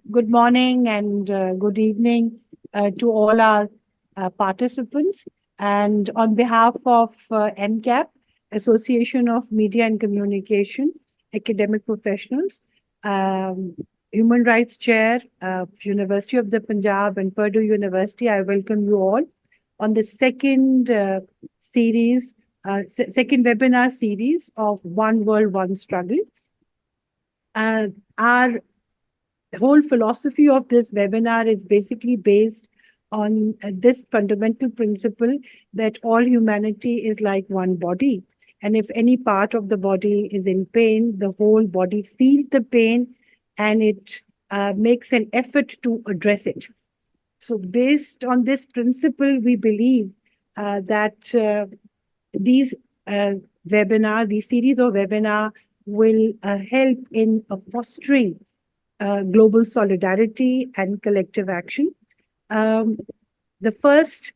Good morning and good evening to all our participants. And on behalf of NCAP, Association of Media and Communication, Academic Professionals, um, Human Rights Chair, University of the Punjab and Purdue University, I welcome you all on the second series, second webinar series of One World, One Struggle. Our the whole philosophy of this webinar is basically based on this fundamental principle that all humanity is like one body. And if any part of the body is in pain, the whole body feels the pain and it makes an effort to address it. So, based on this principle, we believe that these these series of webinar will help in fostering global solidarity and collective action. Um, the first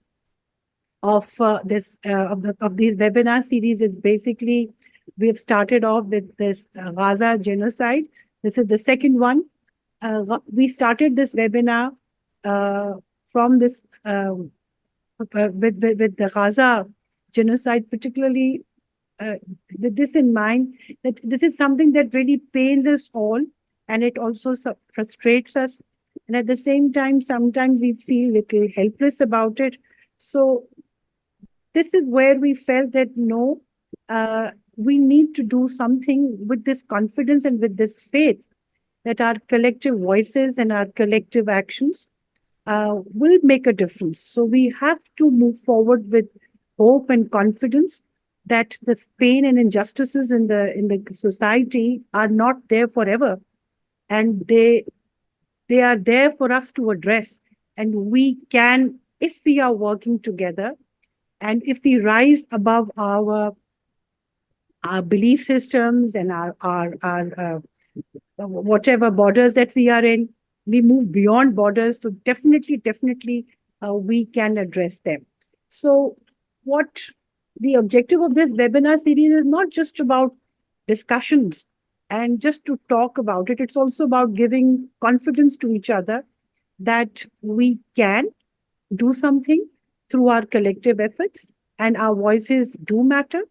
of these webinar series is basically we have started off with this Gaza genocide. This is the second one. We started this webinar from this with the Gaza genocide, particularly with this in mind, that this is something that really pains us all, and it also frustrates us. And at the same time, sometimes we feel little helpless about it. So this is where we felt that no, we need to do something with this confidence and with this faith that our collective voices and our collective actions will make a difference. So we have to move forward with hope and confidence that the pain and injustices in the society are not there forever, and they are there for us to address. And we can, if we are working together, and if we rise above our belief systems and our whatever borders that we are in, we move beyond borders. So definitely, we can address them. So what the objective of this webinar series is not just about discussions and just to talk about it. It's also about giving confidence to each other that we can do something through our collective efforts and our voices do matter.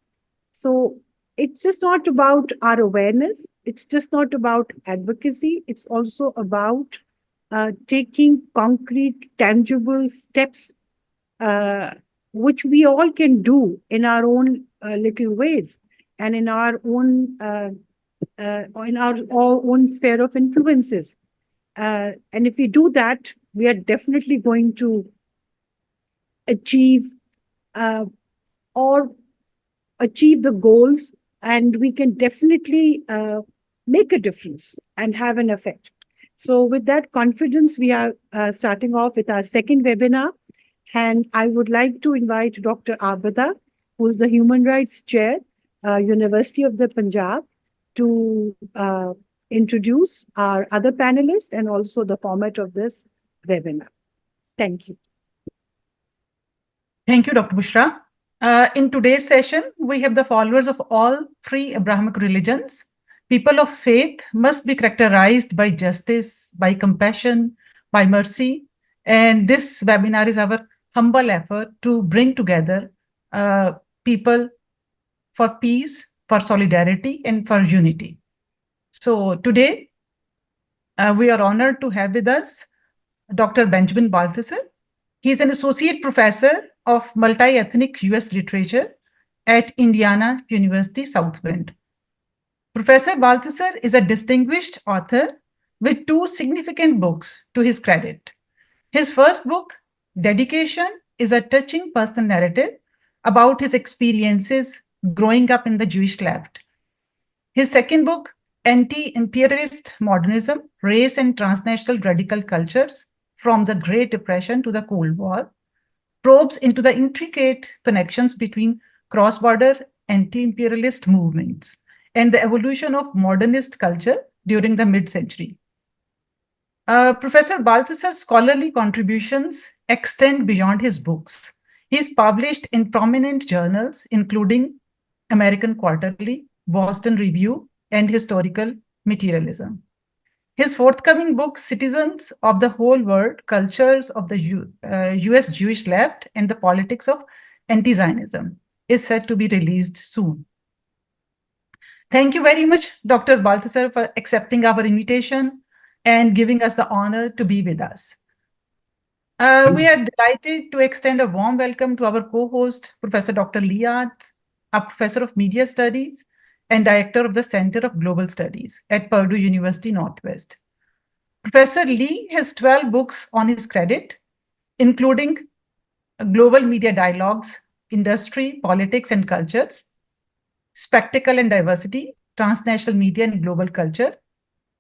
So it's just not about our awareness. It's just not about advocacy. It's also about taking concrete, tangible steps, uh, which we all can do in our own little ways and in our own sphere of influences. And if we do that, we are definitely going to achieve uh, or achieve the goals, and we can definitely make a difference and have an effect. So with that confidence, we are starting off with our second webinar. And I would like to invite Dr. Abada, who's the Human Rights Chair, University of the Punjab, to introduce our other panelists and also the format of this webinar. Thank you. Thank you, Dr. Bushra. In today's session, we have the followers of all three Abrahamic religions. People of faith must be characterized by justice, by compassion, by mercy. And this webinar is our humble effort to bring together people for peace, for solidarity, and for unity. So today, we are honored to have with us Dr. Benjamin Balthaser. He is an associate professor of multi-ethnic US literature at Indiana University, South Bend. Professor Balthaser is a distinguished author with two significant books to his credit. His first book, Dedication, is a touching personal narrative about his experiences growing up in the Jewish left. His second book, Anti-Imperialist Modernism, Race and Transnational Radical Cultures from the Great Depression to the Cold War, probes into the intricate connections between cross-border anti-imperialist movements and the evolution of modernist culture during the mid-century. Professor Balthaser's scholarly contributions extend beyond his books. He is published in prominent journals, including American Quarterly, Boston Review, and Historical Materialism. His forthcoming book, Citizens of the Whole World, Cultures of the US Jewish Left and the Politics of Anti-Zionism, is set to be released soon. Thank you very much, Dr. Balthaser, for accepting our invitation and giving us the honor to be with us. We are delighted to extend a warm welcome to our co-host, Professor Dr. Lee Artz, a professor of media studies and director of the Center of Global Studies at Purdue University Northwest. Professor Lee has 12 books on his credit, including Global Media Dialogues, Industry, Politics and Cultures, Spectacle and Diversity, Transnational Media and Global Culture,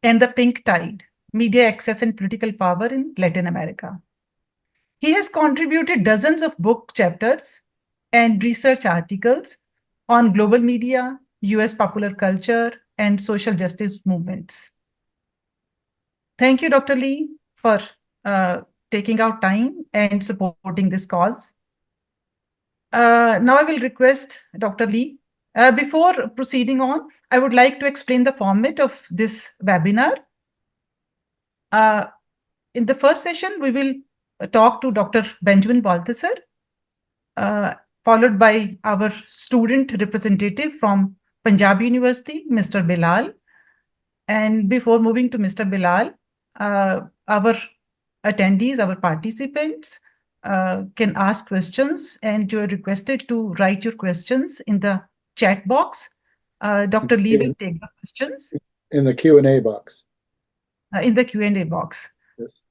and The Pink Tide, Media Access and Political Power in Latin America. He has contributed dozens of book chapters and research articles on global media, US popular culture, and social justice movements. Thank you, Dr. Lee, for taking out time and supporting this cause. Now I will request Dr. Lee. Before proceeding on, I would like to explain the format of this webinar. In the first session, we will talk to Dr. Benjamin Balthaser, followed by our student representative from Punjab University, Mr. Bilal. And before moving to Mr. Bilal, our attendees, our participants can ask questions, and you are requested to write your questions in the chat box. Dr. Lee will take the questions. In the Q&A box. In the Q&A box. Yes.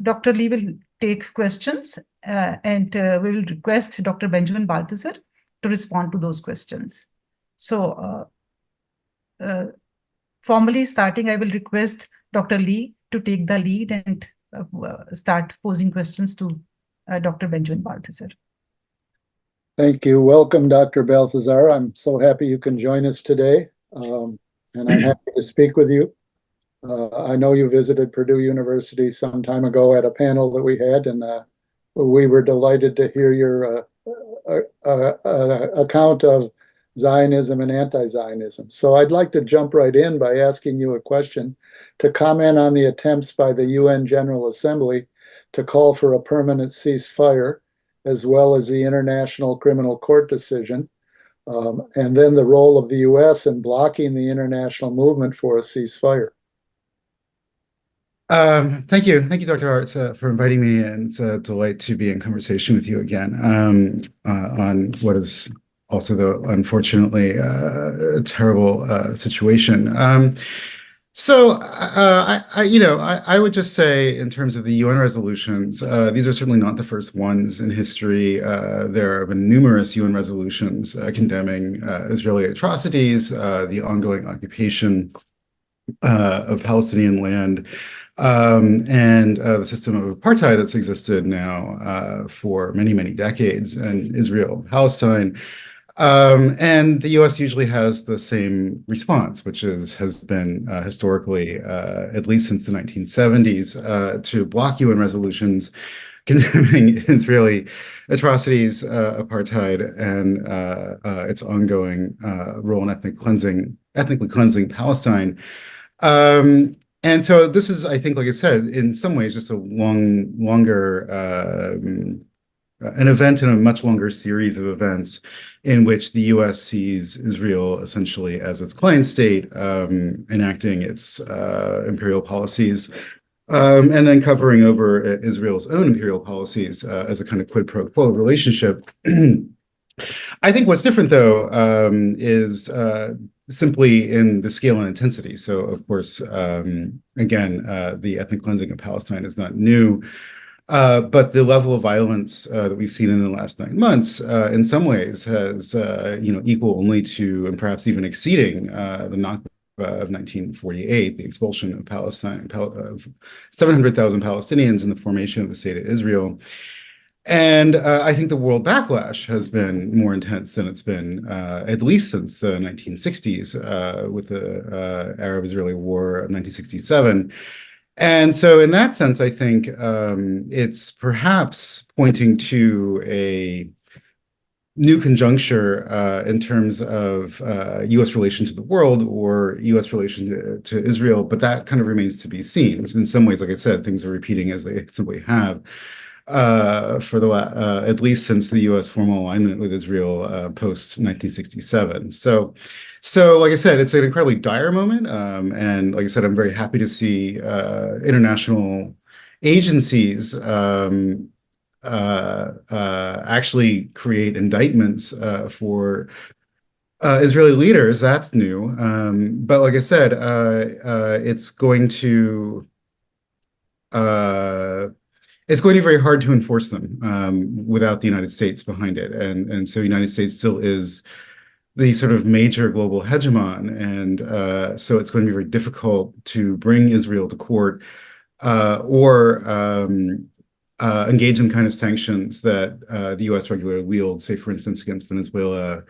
Dr. Lee will take questions and we will request Dr. Benjamin Balthaser to respond to those questions. So formally starting, I will request Dr. Lee to take the lead and start posing questions to Dr. Benjamin Balthaser. Thank you. Welcome, Dr. Balthaser. I'm so happy you can join us today, and I'm happy to speak with you. I know you visited Purdue University some time ago at a panel that we had, and we were delighted to hear your account of Zionism and anti-Zionism. So I'd like to jump right in by asking you a question to comment on the attempts by the UN General Assembly to call for a permanent ceasefire, as well as the International Criminal Court decision, and then the role of the US in blocking the international movement for a ceasefire. Thank you, Dr. Artz, for inviting me, and it's a delight to be in conversation with you again on what is also, though, unfortunately, a terrible situation. I would just say, in terms of the UN resolutions, these are certainly not the first ones in history. There have been numerous UN resolutions condemning Israeli atrocities, the ongoing occupation of Palestinian land, and the system of apartheid that's existed now for many, many decades in Israel, Palestine. And the US usually has the same response, which has been historically, at least since the 1970s, to block UN resolutions condemning Israeli atrocities, apartheid, and its ongoing role in ethnically cleansing Palestine. And so this is, I think, like I said, in some ways, just a longer an event in a much longer series of events in which the US sees Israel essentially as its client state, enacting its imperial policies, and then covering over Israel's own imperial policies as a kind of quid pro quo relationship. I think what's different, though, is simply in the scale and intensity. So, of course, again, the ethnic cleansing of Palestine is not new. But the level of violence that we've seen in the last 9 months, in some ways, has equal only to, and perhaps even exceeding, the Nakba of 1948, the expulsion of Palestine, of 700,000 Palestinians, and the formation of the state of Israel. And I think the world backlash has been more intense than it's been, at least since the 1960s, with the Arab-Israeli War of 1967. And so in that sense, I think it's perhaps pointing to new conjuncture in terms of U.S. relation to the world or U.S. relation to Israel, but that kind of remains to be seen. In some ways, like I said, things are repeating as they simply have for the at least since the U.S. formal alignment with Israel post 1967. So, like I said, it's an incredibly dire moment, and like I said, I'm very happy to see international agencies actually create indictments for Israeli leaders. That's new. But like I said, it's going to be very hard to enforce them without the United States behind it. And so the United States still is the sort of major global hegemon. And so it's going to be very difficult to bring Israel to court or engage in the kind of sanctions that the U.S. regularly wields, say, for instance, against Venezuela,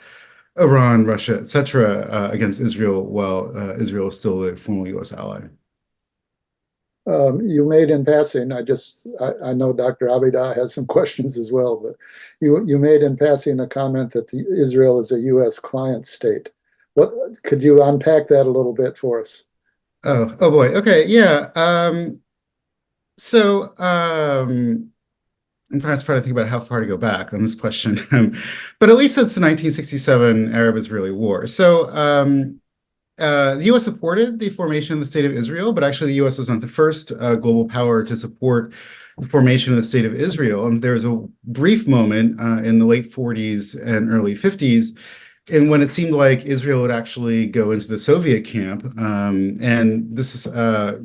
Iran, Russia, etc., against Israel, while Israel is still a formal U.S. ally. You made in passing, I know Dr. Abidah has some questions as well, but you made in passing a comment that Israel is a U.S. client state. What could you unpack that a little bit for us? Oh boy. Okay. Yeah. So I'm trying to think about how far to go back on this question, but at least since the 1967 Arab-Israeli War. So the U.S. supported the formation of the State of Israel, but actually the U.S. was not the first global power to support the formation of the State of Israel. And there was a brief moment in the late 40s and early 50s and when it seemed like Israel would actually go into the Soviet camp, and this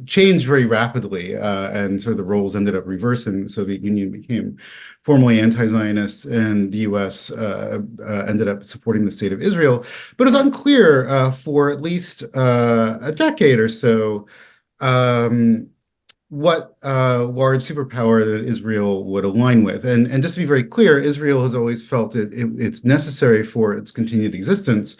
changed very rapidly, and sort of the roles ended up reversing. The Soviet Union became formally anti-Zionist, and the U.S. Ended up supporting the State of Israel. But it was unclear for at least a decade or so what large superpower that Israel would align with. And just to be very clear, Israel has always felt it's necessary for its continued existence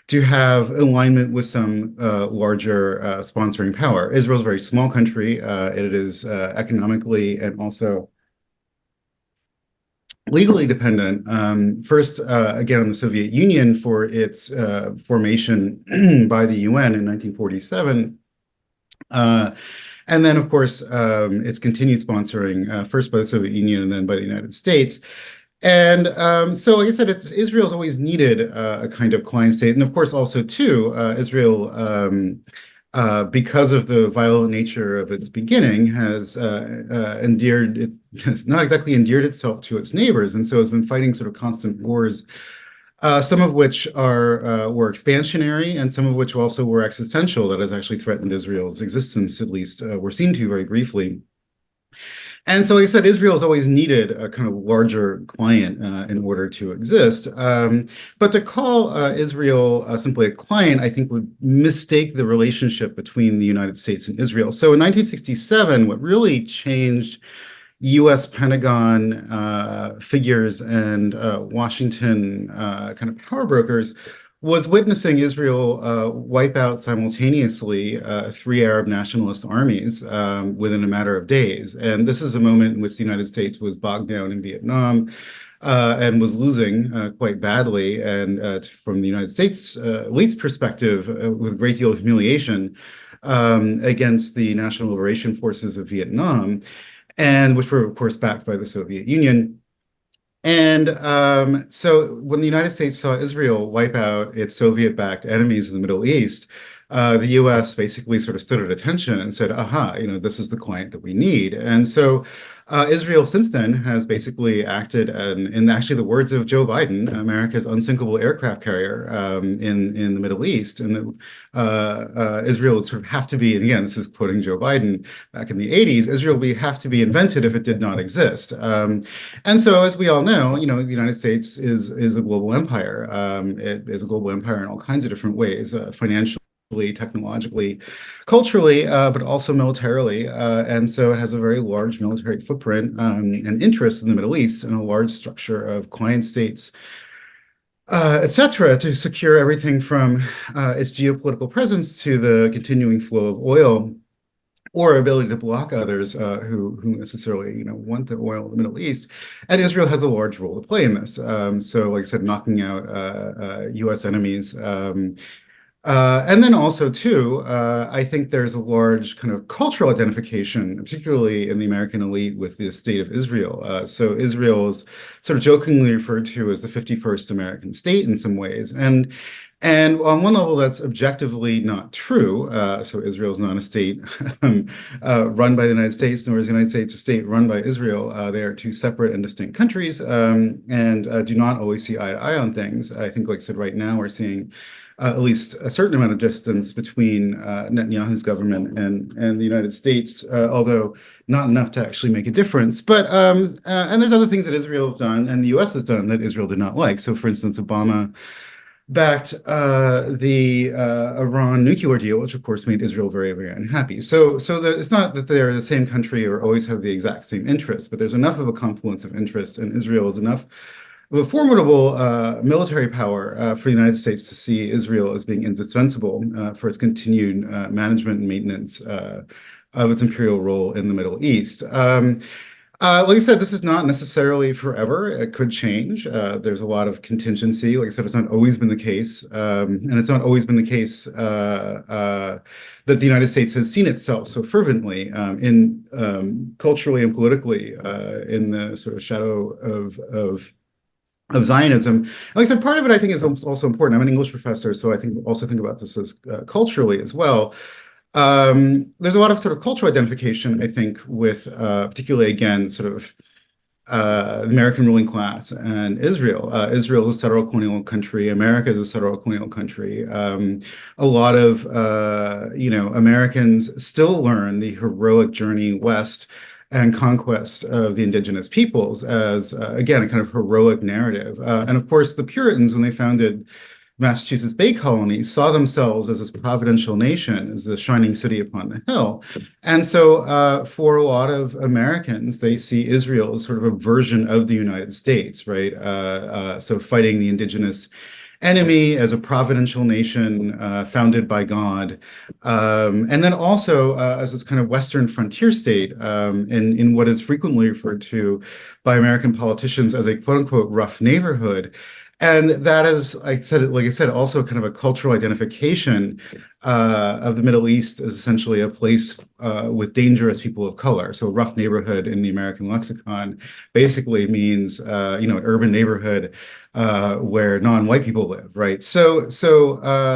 to have alignment with some larger sponsoring power. Israel is a very small country. It is economically and also legally dependent, first, again, on the Soviet Union for its formation by the UN in 1947. And then, of course, it's continued sponsoring first by the Soviet Union and then by the United States. And so, like I said, Israel's always needed a kind of client state. And of course, also, too, Israel, because of the violent nature of its beginning, has not exactly endeared itself to its neighbors. And so it's been fighting sort of constant wars, some of which were expansionary and some of which also were existential, that has actually threatened Israel's existence, at least were seen to very briefly. And so, like I said, Israel has always needed a kind of larger client in order to exist. But to call Israel simply a client, I think, would mistake the relationship between the United States and Israel. So in 1967, what really changed U.S. Pentagon figures and Washington kind of power brokers was witnessing Israel wipe out simultaneously 3 Arab nationalist armies within a matter of days. And this is a moment in which the United States was bogged down in Vietnam and was losing quite badly. And from the United States elite's perspective, with a great deal of humiliation against the National Liberation Forces of Vietnam, and which were, of course, backed by the Soviet Union. And so when the United States saw Israel wipe out its Soviet-backed enemies in the Middle East, the U.S. basically sort of stood at attention and said, aha, this is the client that we need. And so Israel since then has basically acted, in actually the words of Joe Biden, America's unsinkable aircraft carrier in the Middle East. And Israel would sort of have to be, and again, this is quoting Joe Biden back in the 80s, Israel would have to be invented if it did not exist. And so, as we all know, the United States is a global empire. It is a global empire in all kinds of different ways, financially, technologically, culturally, but also militarily. And so it has a very large military footprint and interest in the Middle East and a large structure of client states, et cetera, to secure everything from its geopolitical presence to the continuing flow of oil or ability to block others who necessarily want the oil in the Middle East. And Israel has a large role to play in this. So, like I said, knocking out U.S. enemies. And then also, too, I think there's a large kind of cultural identification, particularly in the American elite, with the state of Israel. So Israel is sort of jokingly referred to as the 51st American state in some ways. And on one level, that's objectively not true. So Israel is not a state run by the United States, nor is the United States a state run by Israel. They are two separate and distinct countries, and do not always see eye to eye on things. I think, like I said, right now we're seeing at least a certain amount of distance between Netanyahu's government and the United States, although not enough to actually make a difference. But and there's other things that Israel has done and the U.S. has done that Israel did not like. So, for instance, Obama backed the Iran nuclear deal, which of course made Israel very, very unhappy. So it's not that they're the same country or always have the exact same interests, but there's enough of a confluence of interests, and Israel is enough of a formidable military power for the United States to see Israel as being indispensable for its continued management and maintenance of its imperial role in the Middle East. Like I said, this is not necessarily forever. It could change. There's a lot of contingency. Like I said, it's not always been the case. And it's not always been the case that the United States has seen itself so fervently in culturally and politically in the sort of shadow of Zionism. Like I said, part of it I think is also important. I'm an English professor, so I think about this as culturally as well. There's a lot of sort of cultural identification, I think, with particularly, again, sort of the American ruling class and Israel. Israel is a settler colonial country. America is a settler colonial country. A lot of, Americans still learn the heroic journey west and conquest of the indigenous peoples as, again, a kind of heroic narrative. And of course, the Puritans, when they founded Massachusetts Bay Colony, saw themselves as this providential nation, as the shining city upon the hill. And so for a lot of Americans, they see Israel as sort of a version of the United States, right? So fighting the indigenous enemy as a providential nation founded by God. And then also as this kind of Western frontier state in what is frequently referred to by American politicians as a quote unquote rough neighborhood. And that is, like I said, also kind of a cultural identification of the Middle East as essentially a place with dangerous people of color. So rough neighborhood in the American lexicon basically means, an urban neighborhood where non-white people live, right? So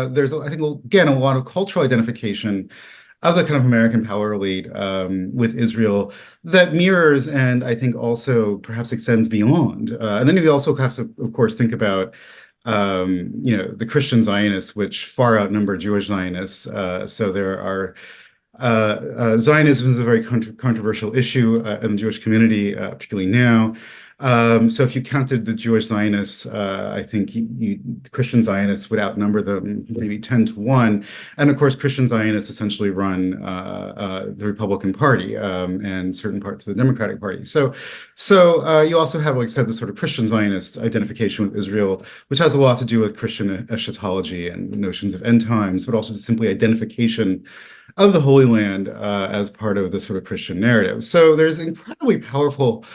there's, I think, again, a lot of cultural identification of the kind of American power elite with Israel that mirrors and I think also perhaps extends beyond. And then you also have to, of course, think about the Christian Zionists, which far outnumber Jewish Zionists. So there are Zionism is a very controversial issue in the Jewish community, particularly now. So if you counted the Jewish Zionists, I think Christian Zionists would outnumber them maybe 10 to 1. And of course, Christian Zionists essentially run the Republican Party and certain parts of the Democratic Party. So you also have, like I said, the sort of Christian Zionist identification with Israel, which has a lot to do with Christian eschatology and notions of end times, but also simply identification of the Holy Land as part of the sort of Christian narrative. So there's incredibly powerful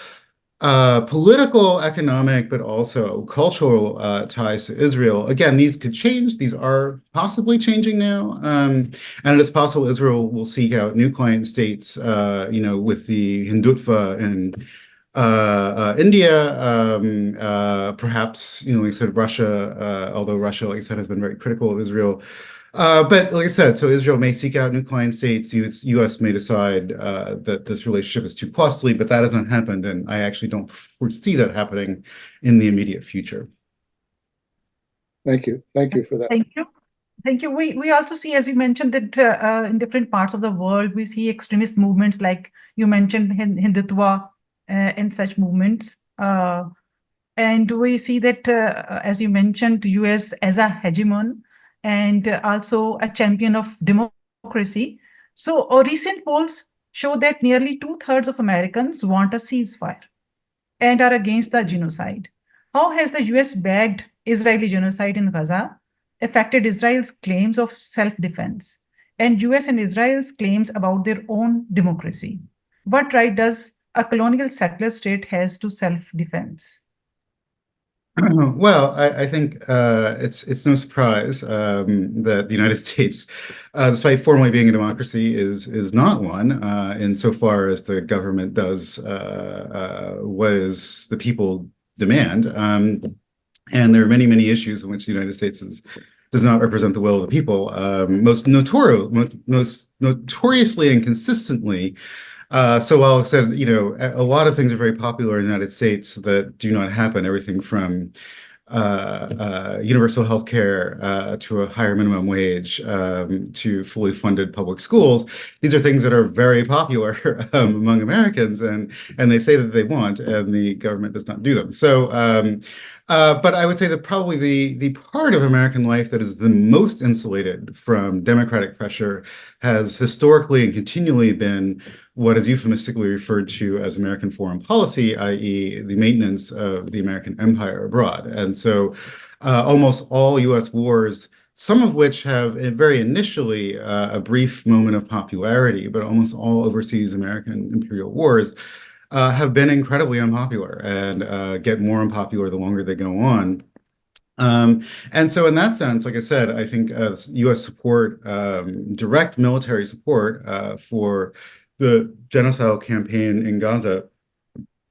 political, economic, but also cultural ties to Israel. Again, these could change. These are possibly changing now. And it is possible Israel will seek out new client states, with the Hindutva and India, perhaps, like I said, Russia, although Russia, like I said, has been very critical of Israel. But like I said, so Israel may seek out new client states. U.S. may decide that this relationship is too costly, but that hasn't happened, and I actually don't foresee that happening in the immediate future. Thank you. Thank you for that. Thank you. We also see, as you mentioned, that in different parts of the world, we see extremist movements like you mentioned Hindutva and such movements. And we see that, as you mentioned, the U.S. as a hegemon, and also a champion of democracy. So recent polls show that nearly 2/3 of Americans want a ceasefire and are against the genocide. How has the US backed Israeli genocide in Gaza affected Israel's claims of self-defense? and US and Israel's claims about their own democracy. What right does a colonial settler state has to self-defense? Well, I think it's no surprise that the United States, despite formally being a democracy, is not one insofar as the government does what is the people demand. And there are many, many issues in which the United States does not represent the will of the people. Most notoriously and consistently. So while I said, a lot of things are very popular in the United States that do not happen, everything from universal health care to a higher minimum wage to fully funded public schools. These are things that are very popular among Americans, and they say that they want, and the government does not do them. So, but I would say that probably the part of American life that is the most insulated from democratic pressure has historically and continually been what is euphemistically referred to as American foreign policy, i.e. the maintenance of the American empire abroad. And so almost all US wars, some of which have very initially a brief moment of popularity, but almost all overseas American imperial wars have been incredibly unpopular and get more unpopular the longer they go on. And so in that sense, like I said, I think US support, direct military support for the genocidal campaign in Gaza,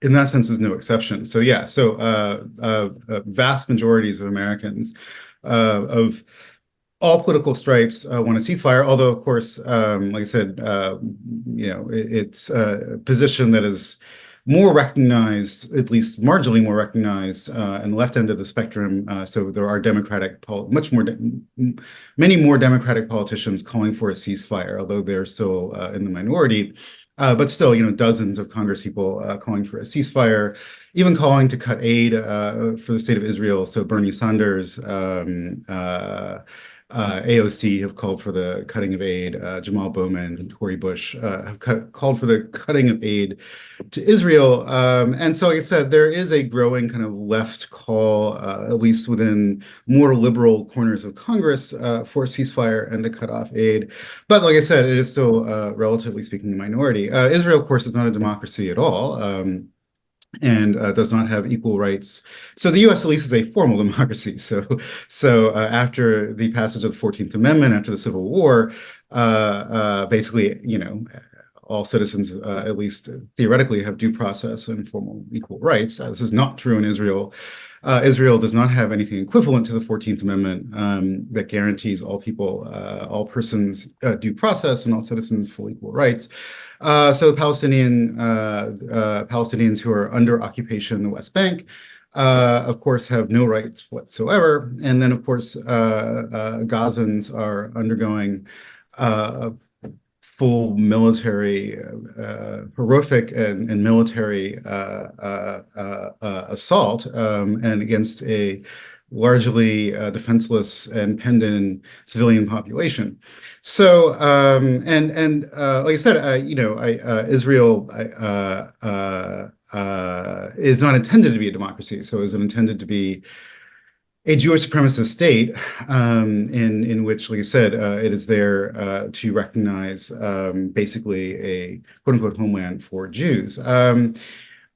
in that sense, is no exception. So yeah, so vast majorities of Americans of all political stripes want a ceasefire. Although, of course, like I said, it's a position that is more recognized, at least marginally more recognized, in the left end of the spectrum. So there are many more Democratic politicians calling for a ceasefire, although they're still in the minority. But still, dozens of Congresspeople calling for a ceasefire, even calling to cut aid for the state of Israel. So Bernie Sanders, AOC have called for the cutting of aid. Jamal Bowman and Tory Bush have called for the cutting of aid to Israel. And so, like I said, there is a growing kind of left call, at least within more liberal corners of Congress, for a ceasefire and to cut off aid. But like I said, it is still, relatively speaking, a minority. Israel, of course, is not a democracy at all. And does not have equal rights. So the U.S. at least is a formal democracy. So after the passage of the 14th Amendment, after the Civil War, basically, all citizens, at least theoretically, have due process and formal equal rights. This is not true in Israel. Israel does not have anything equivalent to the 14th Amendment that guarantees all people, all persons due process and all citizens full equal rights. So the Palestinians who are under occupation in the West Bank, of course, have no rights whatsoever. And then, of course, Gazans are undergoing full military, horrific and military assault and against a largely defenseless and penned-in civilian population. So, like I said, Israel is not intended to be a democracy. So is it intended to be a Jewish supremacist state in which, like I said, it is there to recognize basically a quote-unquote homeland for Jews.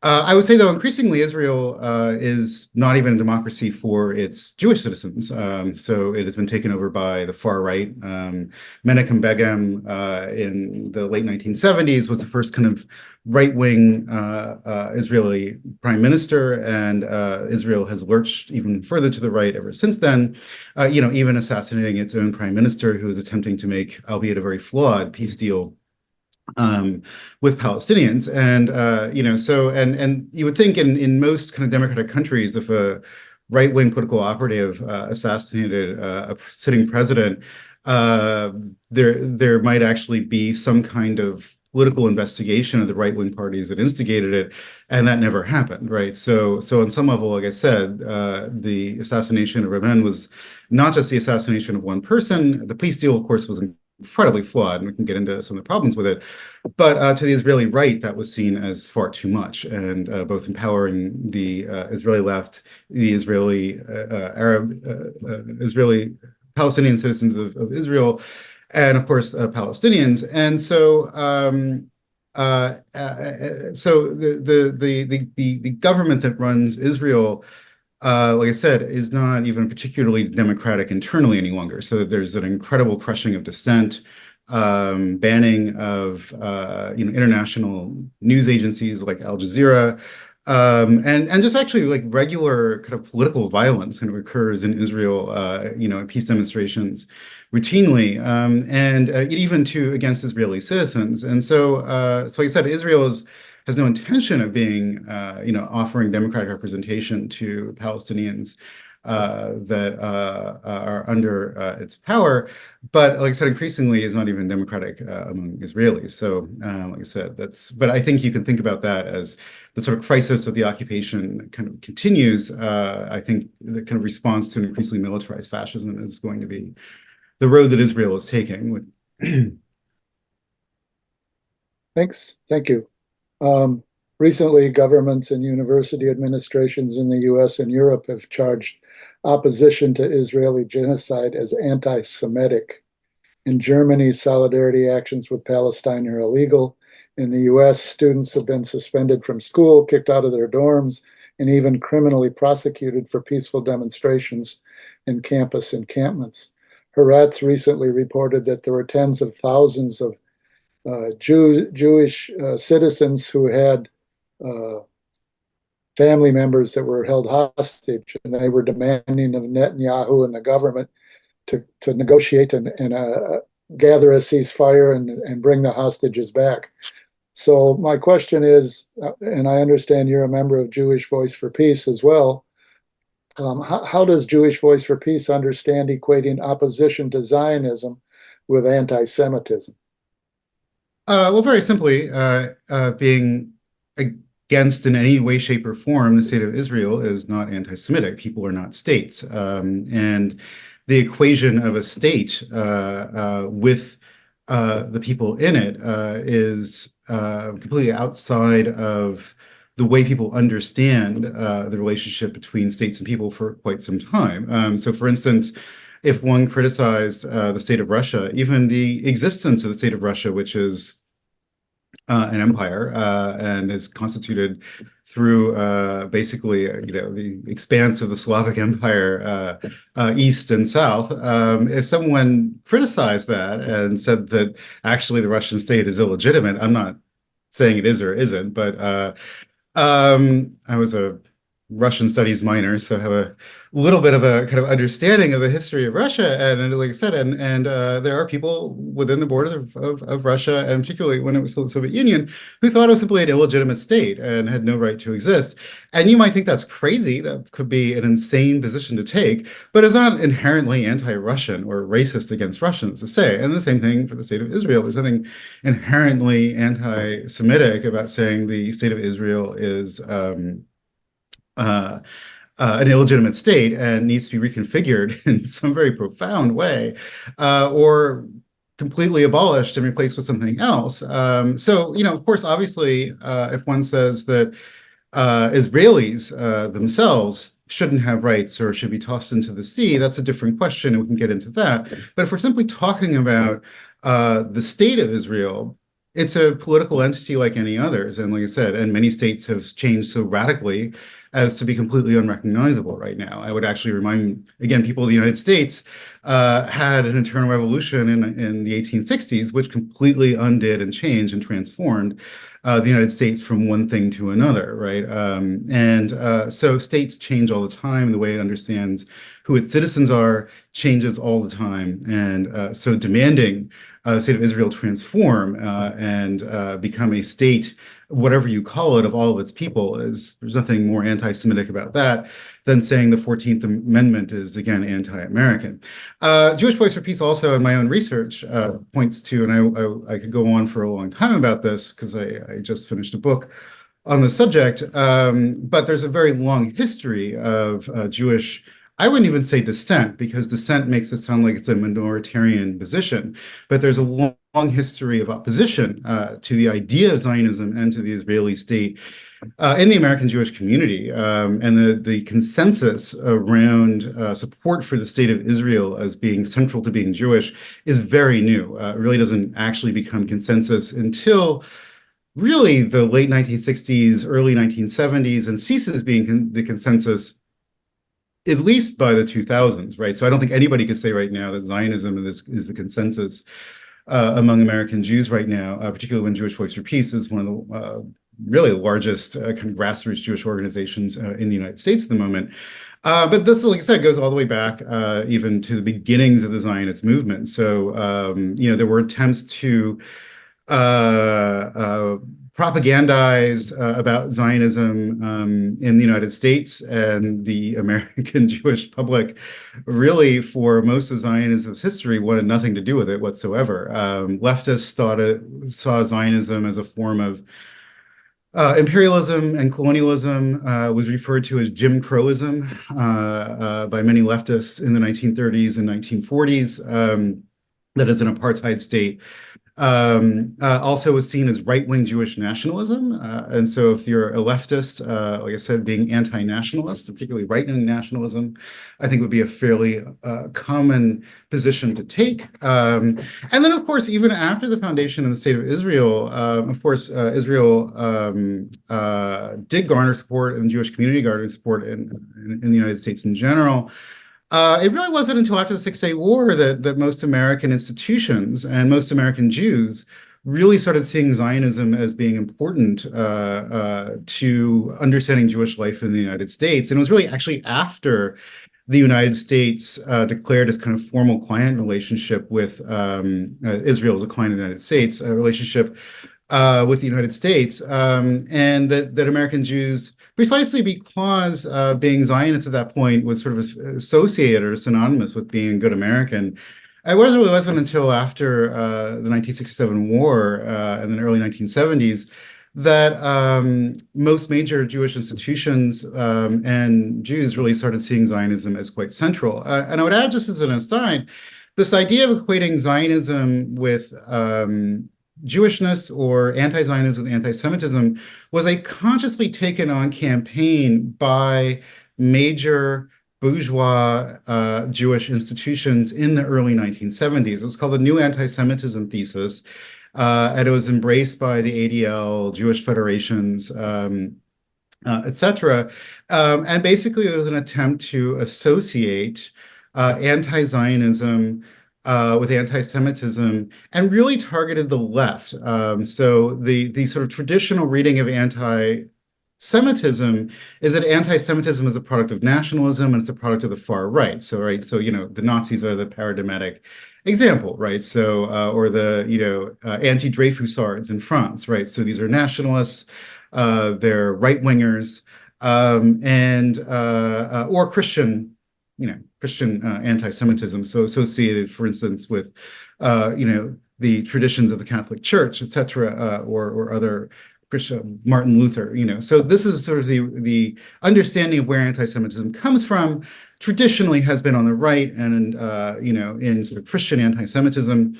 I would say, though, increasingly Israel is not even a democracy for its Jewish citizens. So it has been taken over by the far right. Menachem Begin in the late 1970s was the first kind of right-wing Israeli prime minister, and Israel has lurched even further to the right ever since then, even assassinating its own prime minister, who is attempting to make, albeit a very flawed, peace deal with Palestinians. And so you would think in most kind of democratic countries, if a right-wing political operative assassinated a sitting president, there might actually be some kind of political investigation of the right-wing parties that instigated it, and that never happened, right? So on some level, like I said, the assassination of Rabin was not just the assassination of one person. The peace deal, of course, was incredibly flawed, and we can get into some of the problems with it. But to the Israeli right, that was seen as far too much, and both empowering the Israeli left, the Israeli Palestinian citizens of Israel, and of course Palestinians. And so so the government that runs Israel, like I said, is not even particularly democratic internally any longer. So there's an incredible crushing of dissent, banning of international news agencies like Al Jazeera, and just actually like regular kind of political violence kind of occurs in Israel, peace demonstrations routinely, and even against Israeli citizens. And so, like I said, Israel has no intention of being, offering democratic representation to Palestinians that are under its power, but like I said, increasingly is not even democratic among Israelis. So, like I said, but I think you can think about that as the sort of crisis of the occupation kind of continues. I think the kind of response to an increasingly militarized fascism is going to be the road that Israel is taking. Thanks. Thank you. Recently, governments and university administrations in the US and Europe have charged opposition to Israeli genocide as anti-Semitic. In Germany, solidarity actions with Palestine are illegal. In the US, students have been suspended from school, kicked out of their dorms, and even criminally prosecuted for peaceful demonstrations and campus encampments. Artz recently reported that there were tens of thousands of Jewish citizens who had family members that were held hostage, and they were demanding of Netanyahu and the government to negotiate and gather a ceasefire and bring the hostages back. So my question is, and I understand you're a member of Jewish Voice for Peace as well, how does Jewish Voice for Peace understand equating opposition to Zionism with anti-Semitism? Well, very simply, being against in any way, shape, or form the state of Israel is not anti-Semitic. People are not states. And the equation of a state with the people in it is completely outside of the way people understand the relationship between states and people for quite some time. So, for instance, if one criticized the state of Russia, even the existence of the state of Russia, which is an empire and is constituted through basically, the expanse of the Slavic Empire, east and south. If someone criticized that and said that actually the Russian state is illegitimate, I'm not saying it is or isn't, but I was a Russian studies minor, so I have a little bit of a kind of understanding of the history of Russia. And like I said, and there are people within the borders of Russia, and particularly when it was the Soviet Union, who thought it was simply an illegitimate state and had no right to exist. And you might think that's crazy. That could be an insane position to take, but it's not inherently anti-Russian or racist against Russians to say. And the same thing for the state of Israel. There's nothing inherently anti-Semitic about saying the state of Israel is an illegitimate state and needs to be reconfigured in some very profound way, or completely abolished and replaced with something else. So, of course, obviously, if one says that Israelis themselves shouldn't have rights or should be tossed into the sea, that's a different question, and we can get into that. But if we're simply talking about the state of Israel, it's a political entity like any others. And like I said, and many states have changed so radically as to be completely unrecognizable right now. I would actually remind, again, people of the United States had an internal revolution in the 1860s, which completely undid and changed and transformed the United States from one thing to another, right? So states change all the time. The way it understands who its citizens are changes all the time. And so demanding the state of Israel transform and become a state, whatever you call it, of all of its people, there's nothing more anti-Semitic about that than saying the 14th Amendment is, again, anti-American. Jewish Voice for Peace also, in my own research, points to, and I could go on for a long time about this because I just finished a book on the subject, but there's a very long history of Jewish, I wouldn't even say dissent, because dissent makes it sound like it's a minoritarian position, but there's a long long history of opposition to the idea of Zionism and to the Israeli state in the American Jewish community, and the consensus around support for the state of Israel as being central to being Jewish is very new. It really doesn't actually become consensus until really the late 1960s, early 1970s, and ceases being the consensus at least by the 2000s, right? So I don't think anybody could say right now that Zionism is the consensus among American Jews right now, particularly when Jewish Voice for Peace is one of the really the largest kind of grassroots Jewish organizations in the United States at the moment. But this, like I said, goes all the way back even to the beginnings of the Zionist movement. So, there were attempts to propagandize about Zionism in the United States, and the American Jewish public really for most of Zionism's history wanted nothing to do with it whatsoever. Leftists saw Zionism as a form of imperialism and colonialism, was referred to as Jim Crowism by many leftists in the 1930s and 1940s. That is an apartheid state. Also was seen as right-wing Jewish nationalism. And so if you're a leftist, like I said, being anti-nationalist, particularly right-wing nationalism, I think would be a fairly common position to take. And then, of course, even after the foundation of the State of Israel, of course, Israel did garner support, and the Jewish community garnered support in the United States in general. It really wasn't until after the Six-Day War that most American institutions and most American Jews really started seeing Zionism as being important to understanding Jewish life in the United States. And it was really actually after the United States declared its kind of formal client relationship with Israel as a client of the United States, a relationship with the United States, and that American Jews, precisely because being Zionist at that point was sort of associated or synonymous with being a good American. It really wasn't until after the 1967 war and then early 1970s that most major Jewish institutions and Jews really started seeing Zionism as quite central. And I would add, just as an aside, this idea of equating Zionism with Jewishness or anti-Zionism with anti-Semitism was a consciously taken on campaign by major bourgeois Jewish institutions in the early 1970s. It was called the New Anti-Semitism Thesis, and it was embraced by the ADL, Jewish federations, etc. And basically, it was an attempt to associate anti-Zionism with anti-Semitism, and really targeted the left. So the sort of traditional reading of anti-Semitism is that anti-Semitism is a product of nationalism and it's a product of the far right. So the Nazis are the paradigmatic example, right? So or the anti-Dreyfusards in France, right? So these are nationalists, they're right-wingers, and or Christian anti-Semitism, so associated, for instance, with, the traditions of the Catholic Church, et cetera, or other Christian, Martin Luther, So this is sort of the understanding of where anti-Semitism comes from. Traditionally has been on the right and, in sort of Christian anti-Semitism.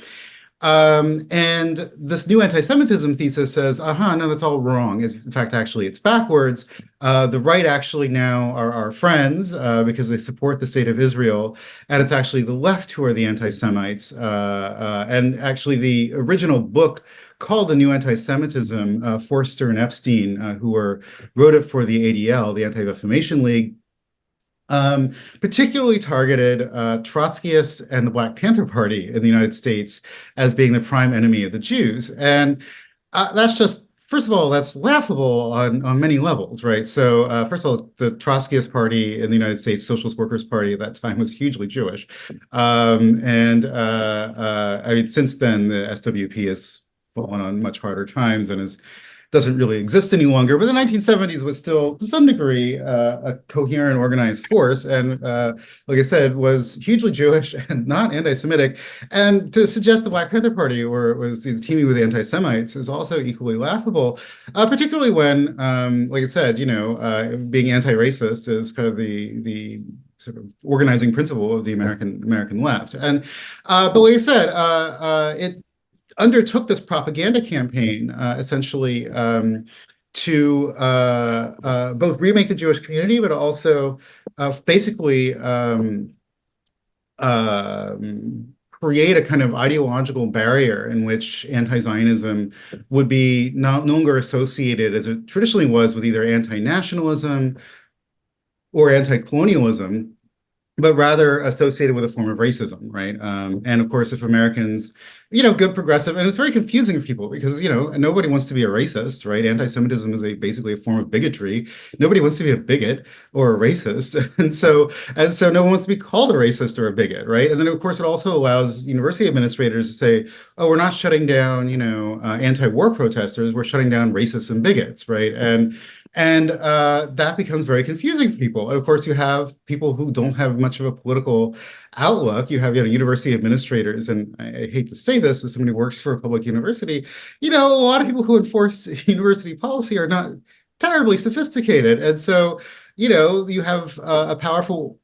And this new anti-Semitism thesis says, no, that's all wrong. In fact, actually, it's backwards. The right actually now are our friends because they support the state of Israel. And it's actually the left who are the anti-Semites. And actually, the original book called The New Anti-Semitism, Forster and Epstein, who wrote it for the ADL, the Anti-Defamation League, particularly targeted Trotskyists and the Black Panther Party in the United States as being the prime enemy of the Jews. And that's just, first of all, that's laughable on many levels, right? So first of all, the Trotskyist Party in the United States, Socialist Workers Party at that time, was hugely Jewish. I mean, since then, the SWP has fallen on much harder times and doesn't really exist any longer, but the 1970s was still, to some degree, a coherent, organized force, and like I said, was hugely Jewish and not anti-Semitic. And to suggest the Black Panther Party was teaming with anti-Semites is also equally laughable, particularly when, like I said, being anti-racist is kind of the sort of organizing principle of the American left. And but like I said, undertook this propaganda campaign, essentially to both remake the Jewish community, but also basically create a kind of ideological barrier in which anti-Zionism would be no longer associated, as it traditionally was, with either anti-nationalism or anti-colonialism, but rather associated with a form of racism, right? And of course, if Americans, good progressive, and it's very confusing for people because, nobody wants to be a racist, right? Anti-Semitism is basically a form of bigotry. Nobody wants to be a bigot or a racist. And so no one wants to be called a racist or a bigot, right? And then of course, it also allows university administrators to say, oh, we're not shutting down, anti-war protesters, we're shutting down racists and bigots, right? And that becomes very confusing for people. And of course, you have people who don't have much of a political outlook. You have, university administrators, and I hate to say this as somebody who works for a public university, a lot of people who enforce university policy are not terribly sophisticated. And so, you have a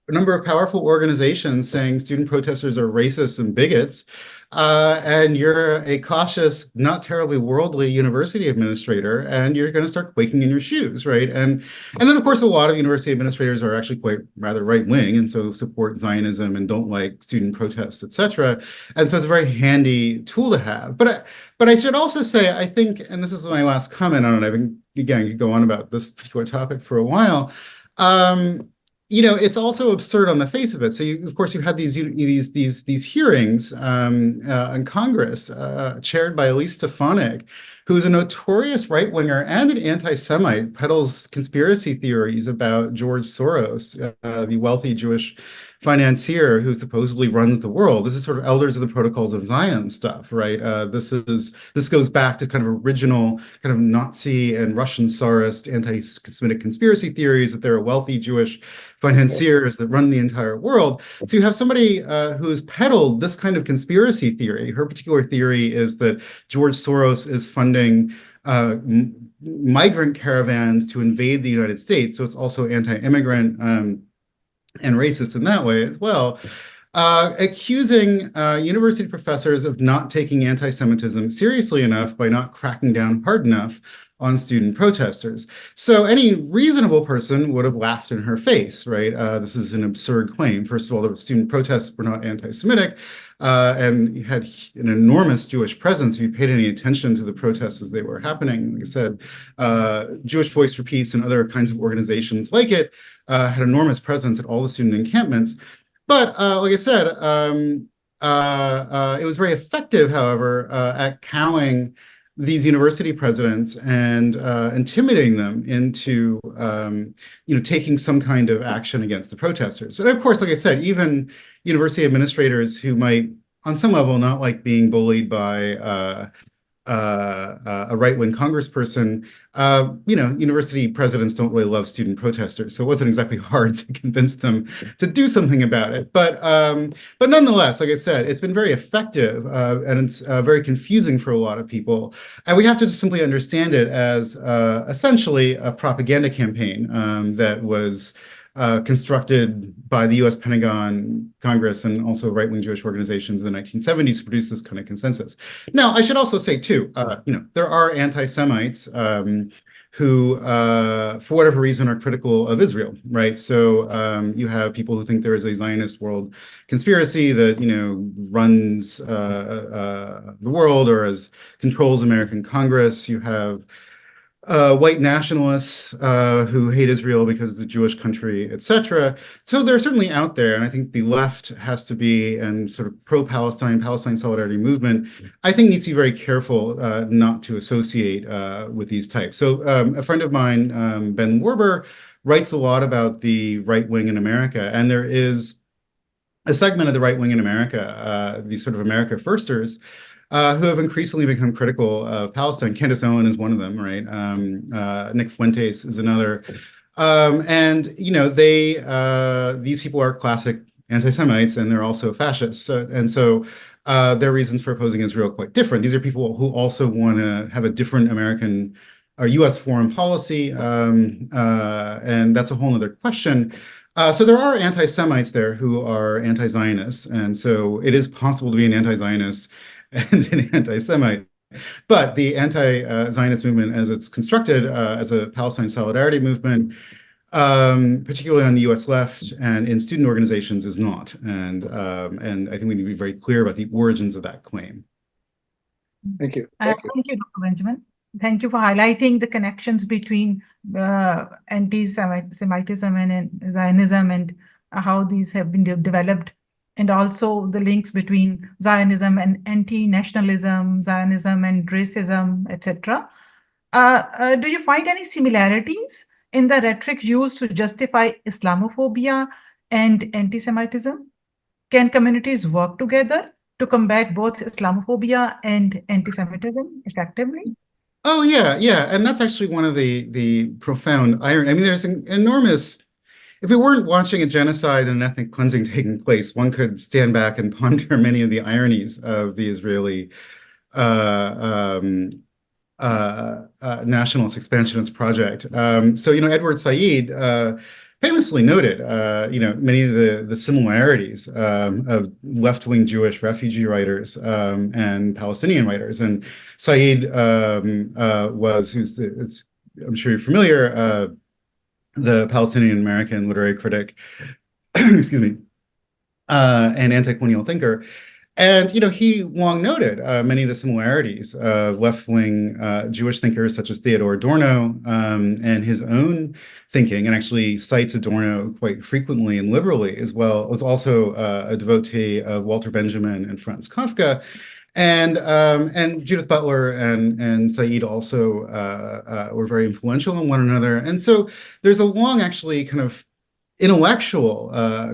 number of powerful organizations saying student protesters are racists and bigots. And you're a cautious, not terribly worldly university administrator, and you're going to start quaking in your shoes, right? And then, of course, a lot of university administrators are actually rather right-wing, and so support Zionism and don't like student protests, etc. And so it's a very handy tool to have. But I should also say, I think, and this is my last comment on it, I could go on about this particular topic for a while. It's also absurd on the face of it. So, of course, you had these hearings in Congress, chaired by Elise Stefanik, who's a notorious right-winger and an anti-Semite, peddles conspiracy theories about George Soros, the wealthy Jewish financier who supposedly runs the world. This is sort of Elders of the Protocols of Zion stuff, right? This goes back to kind of original kind of Nazi and Russian Tsarist anti-Semitic conspiracy theories that there are wealthy Jewish financiers that run the entire world. So you have somebody who's peddled this kind of conspiracy theory. Her particular theory is that George Soros is funding migrant caravans to invade the United States. So it's also anti-immigrant and racist in that way as well, accusing university professors of not taking anti-Semitism seriously enough by not cracking down hard enough on student protesters. So any reasonable person would have laughed in her face, right? This is an absurd claim. First of all, the student protests were not anti-Semitic, and you had an enormous Jewish presence. If you paid any attention to the protests as they were happening, like I said, Jewish Voice for Peace and other kinds of organizations like it had enormous presence at all the student encampments. But like I said, it was very effective, however, at cowing these university presidents and intimidating them into taking some kind of action against the protesters. But of course, like I said, even university administrators who might, on some level, not like being bullied by a right-wing congressperson, university presidents don't really love student protesters, so it wasn't exactly hard to convince them to do something about it. But nonetheless, like I said, it's been very effective, and it's very confusing for a lot of people. And we have to just simply understand it as essentially a propaganda campaign that was constructed by the U.S. Pentagon, Congress, and also right-wing Jewish organizations in the 1970s to produce this kind of consensus. Now, I should also say, too, there are anti-Semites who, for whatever reason, are critical of Israel, right? So you have people who think there is a Zionist world conspiracy that, runs the world or controls American Congress. You have white nationalists who hate Israel because it's a Jewish country, etc. So they're certainly out there, and I think the left has to be, and sort of pro-Palestine, Palestine solidarity movement, I think needs to be very careful not to associate with these types. So a friend of mine, Ben Werber, writes a lot about the right wing in America, and there is a segment of the right wing in America, these sort of America Firsters, who have increasingly become critical of Palestine. Candace Owen is one of them, right? Nick Fuentes is another. And, these people are classic anti-Semites, and they're also fascists. And so their reasons for opposing Israel are quite different. These are people who also want to have a different American or U.S. foreign policy, and that's a whole other question. So there are anti-Semites there who are anti-Zionists, and so it is possible to be an anti-Zionist and an anti-Semite. But the anti-Zionist movement, as it's constructed as a Palestine solidarity movement, particularly on the U.S. left and in student organizations, is not. And I think we need to be very clear about the origins of that claim. Thank you. Thank you, Dr. Benjamin. Thank you for highlighting the connections between anti-Semitism and Zionism and how these have been developed, and also the links between Zionism and anti-nationalism, Zionism and racism, etc. Do you find any similarities in the rhetoric used to justify Islamophobia and anti-Semitism? Can communities work together to combat both Islamophobia and anti-Semitism effectively? Oh, yeah, yeah. And that's actually one of the profound irony. I mean, there's an enormous, if we weren't watching a genocide and an ethnic cleansing taking place, one could stand back and ponder many of the ironies of the Israeli nationalist expansionist project. So, Edward Said famously noted, many of the similarities of left-wing Jewish refugee writers and Palestinian writers. And Said I'm sure you're familiar, the Palestinian American literary critic, excuse me, and anti-colonial thinker. And, he long noted many of the similarities of left-wing Jewish thinkers such as Theodor Adorno and his own thinking, and actually cites Adorno quite frequently and liberally as well. Was also a devotee of Walter Benjamin and Franz Kafka. And Judith Butler and Said also were very influential on one another. And so there's a long, actually, kind of intellectual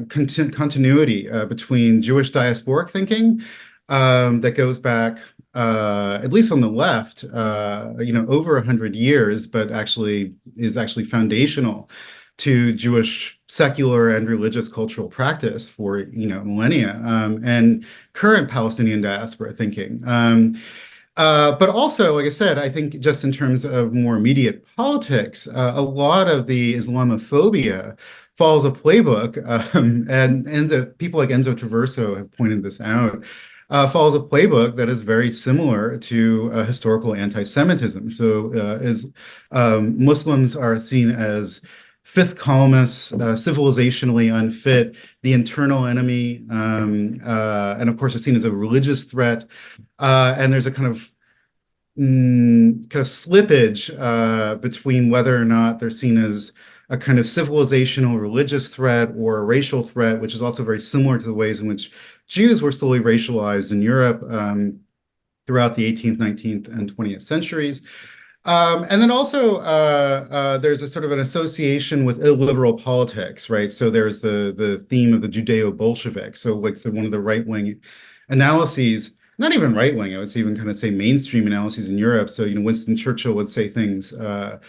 continuity between Jewish diasporic thinking that goes back, at least on the left, over 100 years, but actually is foundational to Jewish secular and religious cultural practice for millennia, and current Palestinian diaspora thinking. But also, like I said, I think just in terms of more immediate politics, a lot of the Islamophobia follows a playbook, and people like Enzo Traverso have pointed this out, follows a playbook that is very similar to historical anti-Semitism. So as Muslims are seen as fifth columnists, civilizationally unfit, the internal enemy, and of course are seen as a religious threat. And there's a kind of slippage between whether or not they're seen as a kind of civilizational religious threat or a racial threat, which is also very similar to the ways in which Jews were slowly racialized in Europe throughout the 18th, 19th, and 20th centuries. And then also there's a sort of an association with illiberal politics, right? So there's the theme of the Judeo-Bolshevik. So one of the right-wing analyses, not even right-wing, I would even kind of say mainstream analyses in Europe. So, Winston Churchill would say things to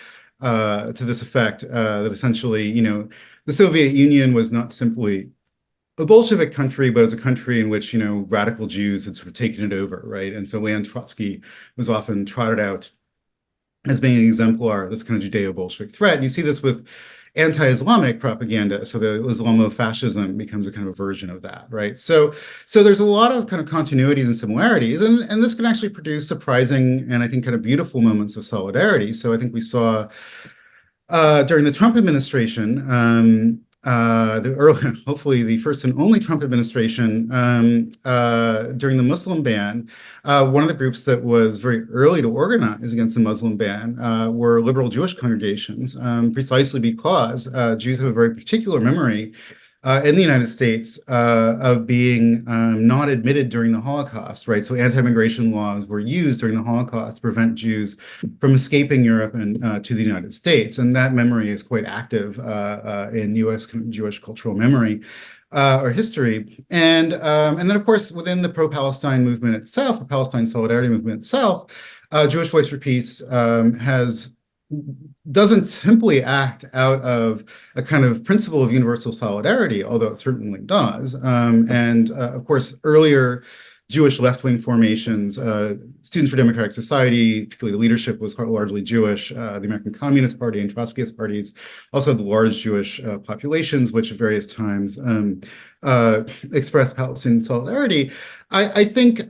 this effect, that essentially, the Soviet Union was not simply a Bolshevik country, but it's a country in which, radical Jews had sort of taken it over, right? And so Leon Trotsky was often trotted out as being an exemplar of this kind of Judeo-Bolshevik threat. And you see this with anti-Islamic propaganda. So the Islamofascism becomes a kind of a version of that, right? So there's a lot of kind of continuities and similarities, and this can actually produce surprising and I think kind of beautiful moments of solidarity. So I think we saw during the Trump administration, hopefully the first and only Trump administration, during the Muslim ban, one of the groups that was very early to organize against the Muslim ban were liberal Jewish congregations, precisely because Jews have a very particular memory in the United States of being not admitted during the Holocaust, right? So anti-immigration laws were used during the Holocaust to prevent Jews from escaping Europe and to the United States. And that memory is quite active in U.S. Jewish cultural memory or history. And then, of course, within the pro-Palestine movement itself, the Palestine Solidarity Movement itself, Jewish Voice for Peace doesn't simply act out of a kind of principle of universal solidarity, although it certainly does. Of course, earlier Jewish left-wing formations, Students for Democratic Society, particularly the leadership was largely Jewish, the American Communist Party and Trotskyist parties also had large Jewish populations, which at various times expressed Palestinian solidarity. I think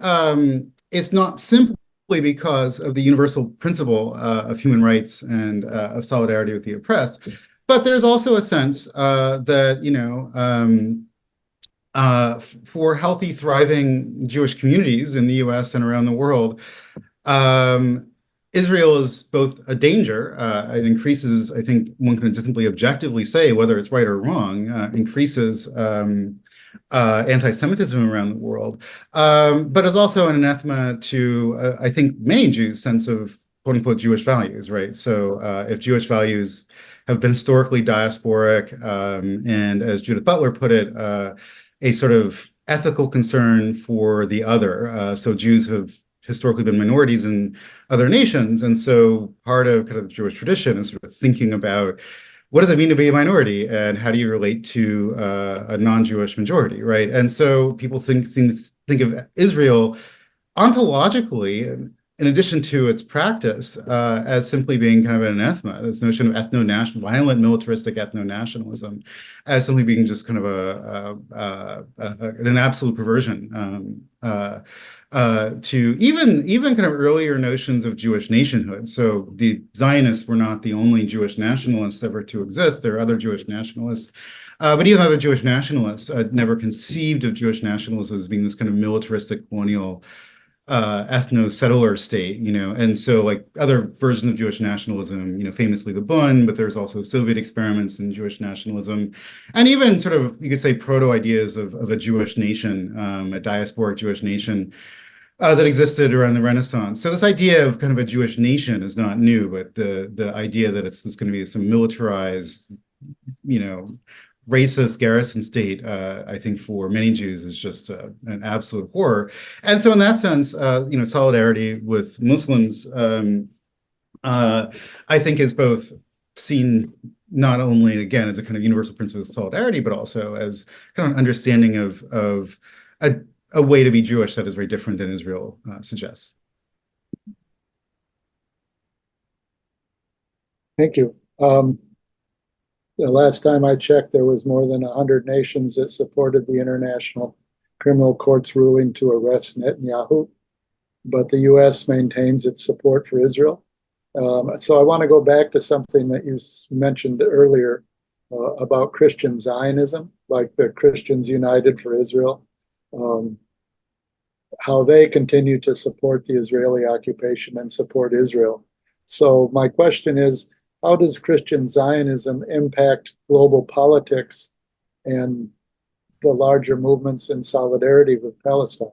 it's not simply because of the universal principle of human rights and of solidarity with the oppressed, but there's also a sense that, for healthy, thriving Jewish communities in the US and around the world, Israel is both a danger. It increases, I think one can just simply objectively say, whether it's right or wrong, increases anti-Semitism around the world, but is also an anathema to, I think, many Jews' sense of quote unquote Jewish values, right? So if Jewish values have been historically diasporic, and as Judith Butler put it, a sort of ethical concern for the other. So Jews have historically been minorities in other nations. And so part of kind of the Jewish tradition is sort of thinking about what does it mean to be a minority and how do you relate to a non-Jewish majority, right? And so people seem to think of Israel ontologically, in addition to its practice, as simply being kind of an anathema, this notion of ethno-national, violent militaristic ethno-nationalism, as simply being just kind of an absolute perversion to even kind of earlier notions of Jewish nationhood. So the Zionists were not the only Jewish nationalists ever to exist. There are other Jewish nationalists. But even other Jewish nationalists never conceived of Jewish nationalism as being this kind of militaristic colonial ethno-settler state, and so like other versions of Jewish nationalism, famously the Bund, but there's also Soviet experiments in Jewish nationalism, and even sort of, you could say, proto-ideas of a Jewish nation, a diasporic Jewish nation that existed around the Renaissance. So this idea of kind of a Jewish nation is not new, but the idea that it's going to be some militarized, racist garrison state, I think for many Jews is just an absolute horror. And so in that sense, solidarity with Muslims, I think is both seen not only, again, as a kind of universal principle of solidarity, but also as kind of an understanding of a way to be Jewish that is very different than Israel suggests. Thank you. The last time I checked, there was more than 100 nations that supported the International Criminal Court's ruling to arrest Netanyahu, but the U.S. maintains its support for Israel. So I want to go back to something that you mentioned earlier about Christian Zionism, like the Christians United for Israel, how they continue to support the Israeli occupation and support Israel. So my question is, how does Christian Zionism impact global politics and the larger movements in solidarity with Palestine?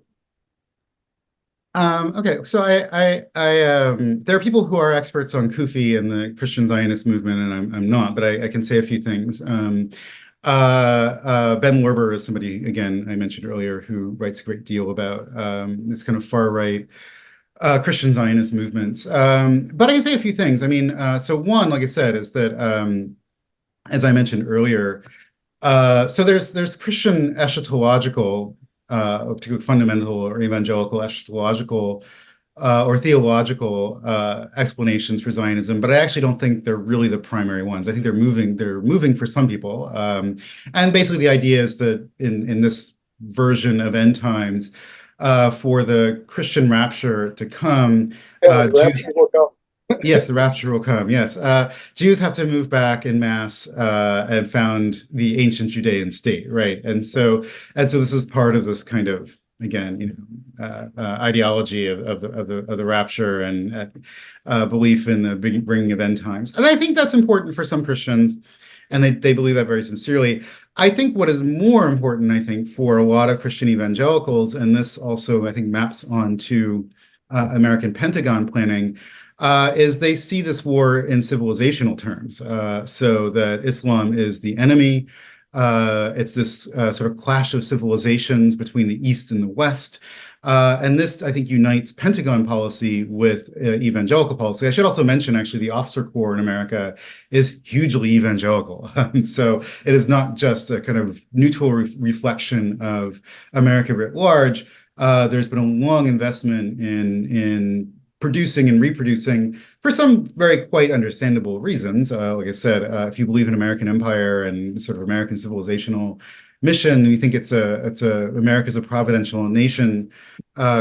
Okay, so there are people who are experts on Kufi and the Christian Zionist movement, and I'm not, but I can say a few things. Ben Werber is somebody, again, I mentioned earlier, who writes a great deal about this kind of far right Christian Zionist movements. But I can say a few things. I mean, so one, like I said, is that, as I mentioned earlier, so there's Christian eschatological, particularly fundamental or evangelical eschatological or theological explanations for Zionism, but I actually don't think they're really the primary ones. I think they're moving for some people. And basically the idea is that in this version of end times, for the Christian rapture to come, Jews, yes, the rapture will come. Yes, Jews have to move back en masse and found the ancient Judean state, right? And so this is part of this kind of, again, ideology of the rapture and belief in the bringing of end times. And I think that's important for some Christians, and they believe that very sincerely. I think what is more important, I think, for a lot of Christian evangelicals, and this also, I think, maps onto American Pentagon planning, is they see this war in civilizational terms. So that Islam is the enemy. It's this sort of clash of civilizations between the East and the West. And this, I think, unites Pentagon policy with evangelical policy. I should also mention, actually, the officer corps in America is hugely evangelical. So it is not just a kind of neutral reflection of America writ large. There's been a long investment in producing and reproducing, for some very quite understandable reasons. Like I said, if you believe in American empire and sort of American civilizational mission, and you think America's a providential nation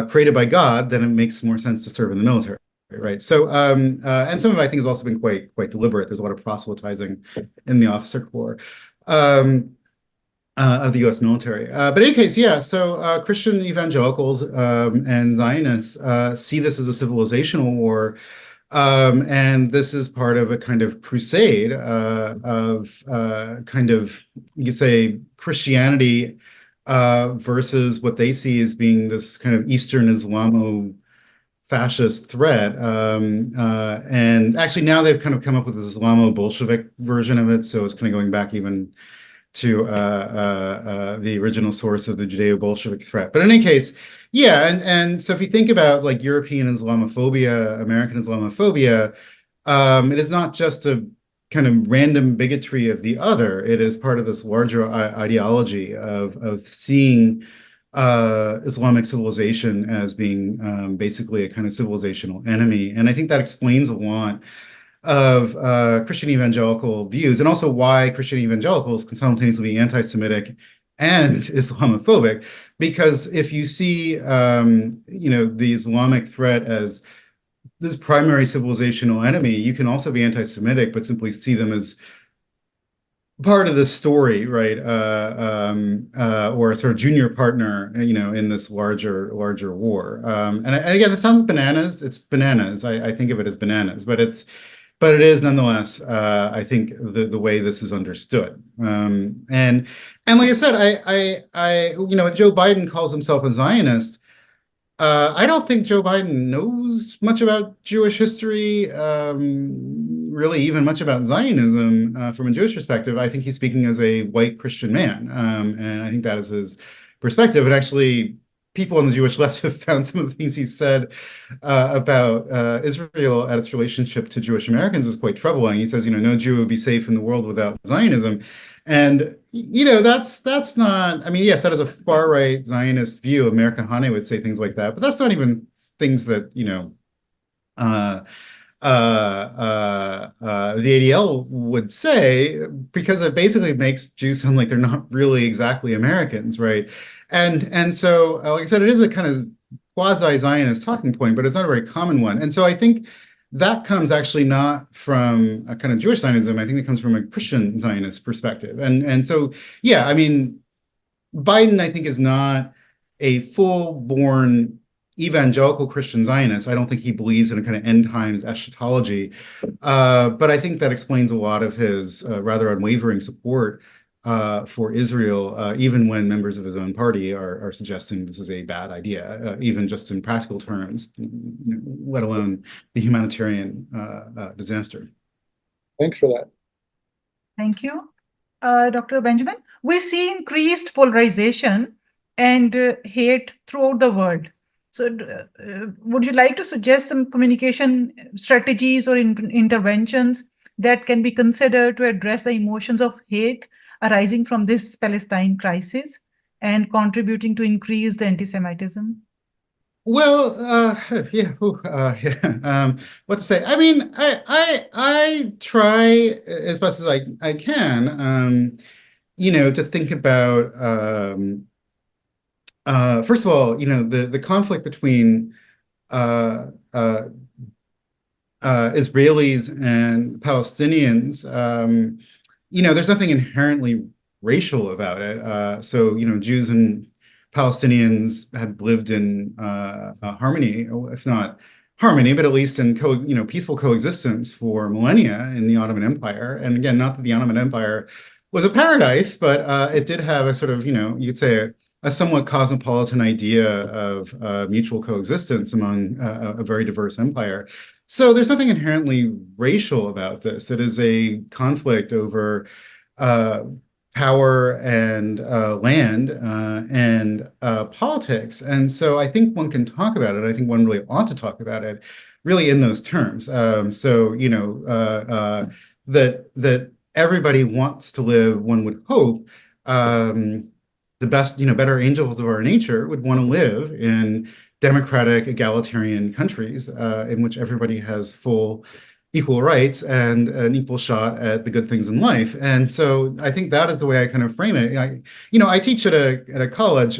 created by God, then it makes more sense to serve in the military. Right. So, and some of it, I think, has also been quite deliberate. There's a lot of proselytizing in the officer corps of the U.S. military. But in any case, yeah. So Christian evangelicals and Zionists see this as a civilizational war, and this is part of a kind of crusade of kind of, you say, Christianity versus what they see as being this kind of Eastern Islamo fascist threat. And actually now they've kind of come up with this Islamo-Bolshevik version of it. So it's kind of going back even to the original source of the Judeo-Bolshevik threat. But in any case, yeah. And so if you think about like European Islamophobia, American Islamophobia, it is not just a kind of random bigotry of the other. It is part of this larger ideology of seeing Islamic civilization as being basically a kind of civilizational enemy. And I think that explains a lot of Christian evangelical views, and also why Christian evangelicals can simultaneously be anti-Semitic and Islamophobic. Because if you see, the Islamic threat as this primary civilizational enemy, you can also be anti-Semitic, but simply see them as part of the story, right? Or a sort of junior partner, in this larger war. And again, this sounds bananas. It's bananas. I think of it as bananas, but it is nonetheless, I think, the way this is understood. And like I said, Joe Biden calls himself a Zionist. I don't think Joe Biden knows much about Jewish history, really even much about Zionism from a Jewish perspective. I think he's speaking as a white Christian man, and I think that is his perspective. And actually, people on the Jewish left have found some of the things he said about Israel at its relationship to Jewish Americans is quite troubling. He says, no Jew would be safe in the world without Zionism. And, that's not, I mean, yes, that is a far right Zionist view. America Hane would say things like that, but that's not even things that, the ADL would say, because it basically makes Jews sound like they're not really exactly Americans, right? And so, like I said, it is a kind of quasi-Zionist talking point, but it's not a very common one. And so I think that comes actually not from a kind of Jewish Zionism. I think it comes from a Christian Zionist perspective. And so, yeah, I mean, Biden, I think, is not a full-born evangelical Christian Zionist. I don't think he believes in a kind of end times eschatology. But I think that explains a lot of his rather unwavering support for Israel, even when members of his own party are suggesting this is a bad idea, even just in practical terms, let alone the humanitarian disaster. Thanks for that. Thank you. Dr. Benjamin, we see increased polarization and hate throughout the world. So would you like to suggest some communication strategies or interventions that can be considered to address the emotions of hate arising from this Palestine crisis and contributing to increased anti-Semitism? Well, yeah. What to say? I mean, I try as best as I can, to think about, first of all, the conflict between Israelis and Palestinians. There's nothing inherently racial about it. So, Jews and Palestinians had lived in harmony, if not harmony, but at least in peaceful coexistence for millennia in the Ottoman Empire. And again, not that the Ottoman Empire was a paradise, but it did have a sort of, you could say a somewhat cosmopolitan idea of mutual coexistence among a very diverse empire. So there's nothing inherently racial about this. It is a conflict over power and land and politics. And so I think one can talk about it. I think one really ought to talk about it really in those terms. That everybody wants to live, one would hope, the best, better angels of our nature would want to live in democratic, egalitarian countries in which everybody has full equal rights and an equal shot at the good things in life. And so I think that is the way I kind of frame it. I teach at a college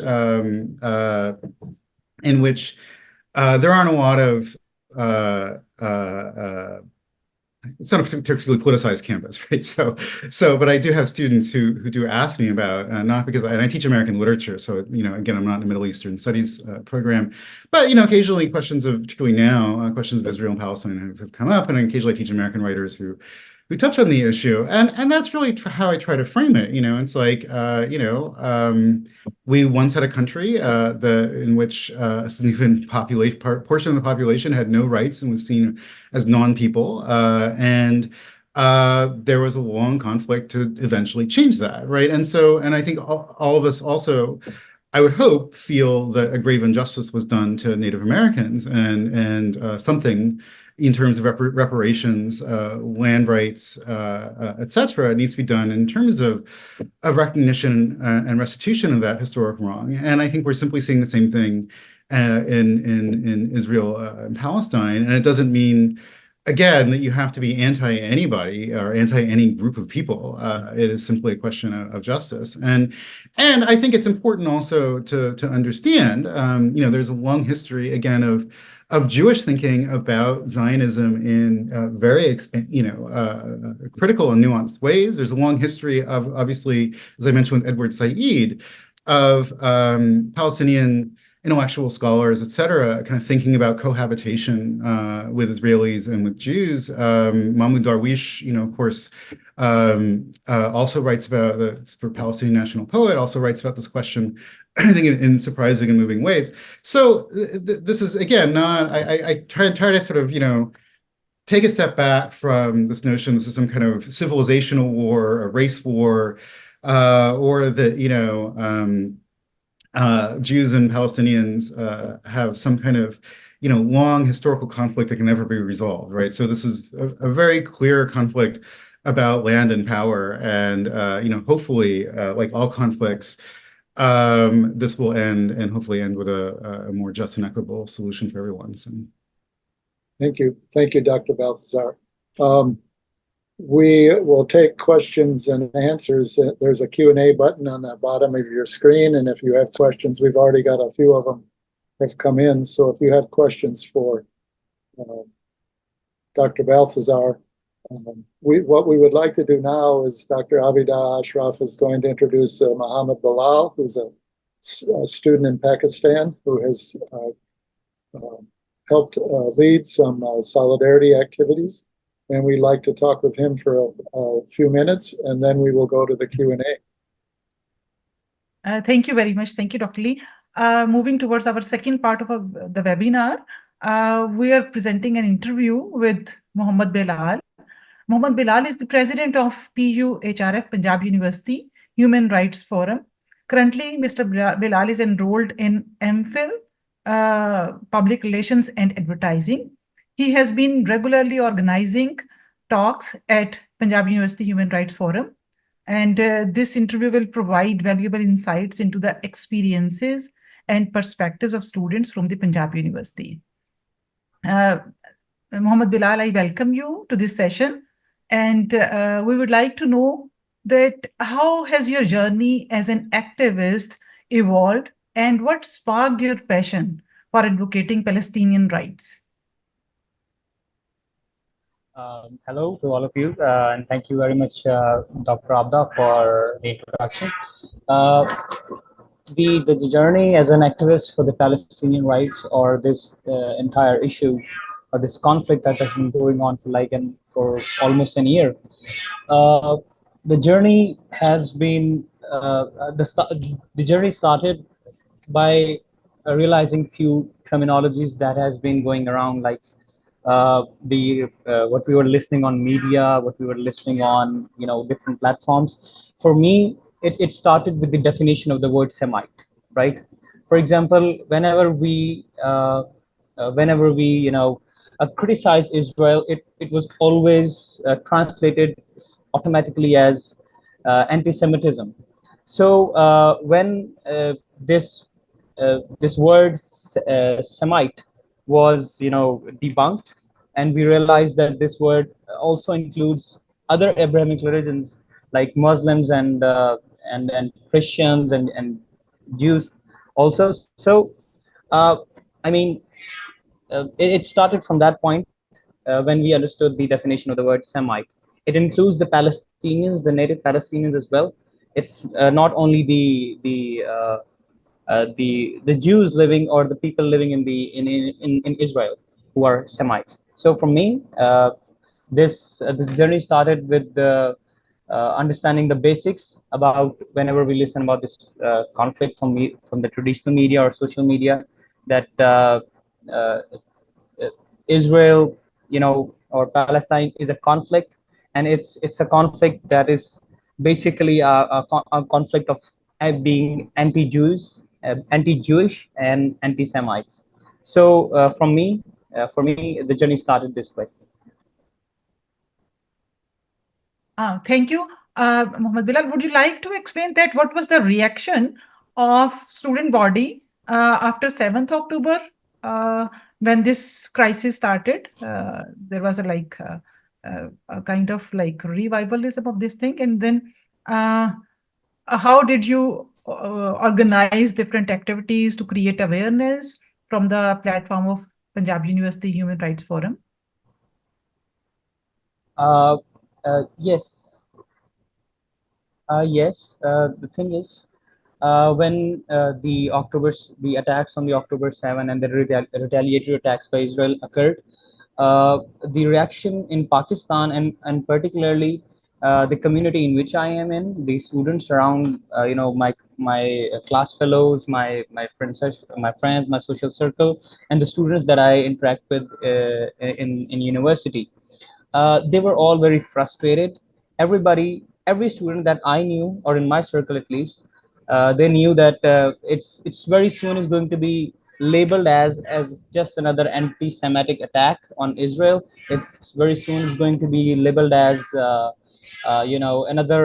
in which there aren't a lot of it's not a particularly politicized campus, right? But I do have students who do ask me about, not because, and I teach American literature, so, again, I'm not in a Middle Eastern studies program, but, occasionally questions of, particularly now, questions of Israel and Palestine have come up, and occasionally I teach American writers who touch on the issue, and that's really how I try to frame it. It's like, we once had a country in which a significant portion of the population had no rights and was seen as non-people, and there was a long conflict to eventually change that, right? And I think all of us also, I would hope, feel that a grave injustice was done to Native Americans, and something in terms of reparations, land rights, et cetera, needs to be done in terms of recognition and restitution of that historic wrong. And I think we're simply seeing the same thing in Israel and Palestine. And it doesn't mean, again, that you have to be anti-anybody or anti-any group of people. It is simply a question of justice. And I think it's important also to understand, there's a long history, again, of Jewish thinking about Zionism in very critical and nuanced ways. There's a long history of, obviously, as I mentioned with Edward Said, of Palestinian intellectual scholars, et cetera, kind of thinking about cohabitation with Israelis and with Jews. Mahmoud Darwish, of course, also writes about, for Palestinian national poet, also writes about this question, I think, in surprising and moving ways. So this is, again, not, I try to sort of, take a step back from this notion this is some kind of civilizational war, a race war, or that, Jews and Palestinians have some kind of, long historical conflict that can never be resolved, right? So this is a very clear conflict about land and power, and hopefully, like all conflicts, this will end, and hopefully end with a more just and equitable solution for everyone. So. Thank you, Dr. Balthaser. We will take questions and answers. There's a Q&A button on the bottom of your screen, and if you have questions, we've already got a few of them have come in. So if you have questions for Dr. Balthaser, what we would like to do now is Dr. Abida Ashraf is going to introduce Muhammed Bilal, who's a student in Pakistan who has helped lead some solidarity activities. And we'd like to talk with him for a few minutes, and then we will go to the Q&A. Thank you very much. Thank you, Dr. Lee. Moving towards our second part of the webinar, we are presenting an interview with Muhammed Bilal. Muhammed Bilal is the president of PUHRF, Punjab University Human Rights Forum. Currently, Mr. Bilal is enrolled in MPhil, Public Relations and Advertising. He has been regularly organizing talks at Punjab University Human Rights Forum. And this interview will provide valuable insights into the experiences and perspectives of students from the Punjab University. Muhammed Bilal, I welcome you to this session. And we would like to know that how has your journey as an activist evolved, and what sparked your passion for advocating Palestinian rights? Hello to all of you, and thank you very much, Dr. Abda, for the introduction. The journey as an activist for the Palestinian rights, or this entire issue, or this conflict that has been going on for almost a year, the journey has been the journey started by realizing few terminologies that has been going around, like what we were listening on media, what we were listening on, different platforms. For me, it started with the definition of the word Semite, right? For example, whenever we criticize Israel, it was always translated automatically as anti-Semitism. So when this word Semite was debunked, and we realized that this word also includes other Abrahamic religions like Muslims and Christians and Jews also. So, uh, I mean, it started from that point when we understood the definition of the word Semite. It includes the Palestinians, the native Palestinians as well. It's not only the Jews living or the people living in Israel who are Semites. So for me, this journey started with the understanding the basics about whenever we listen about this conflict from the traditional media or social media that uh, Israel, or Palestine is a conflict, and it's a conflict that is basically a conflict of being anti-Jewish, and anti-Semites. So for me, the journey started this way. Thank you, Muhammad Bilal. Would you like to explain that? What was the reaction of student body after 7th October when this crisis started? There was a kind of like revivalism of this thing, and then how did you organize different activities to create awareness from the platform of Punjab University Human Rights Forum? Yes. Yes. The thing is, when the attacks on the October 7 and the retaliatory attacks by Israel occurred, the reaction in Pakistan and particularly the community in which I am in, the students around, my class fellows, my friends, my social circle, and the students that I interact with in university, they were all very frustrated. Every student that I knew, or in my circle at least, they knew that it's very soon is going to be labeled as just another anti-Semitic attack on Israel. It's very soon is going to be labeled as another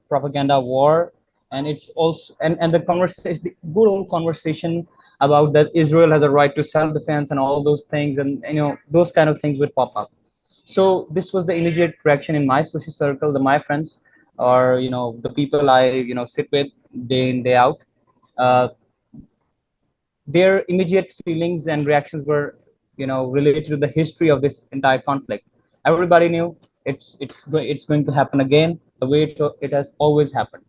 propaganda war, and it's also and the conversation, the good old conversation about that Israel has a right to self-defense and all those things, and those kind of things would pop up. So this was the immediate reaction in my social circle, my friends, or the people I sit with day in day out. uh, their immediate feelings and reactions were related to the history of this entire conflict. Everybody knew it's going to happen again the way it has always happened,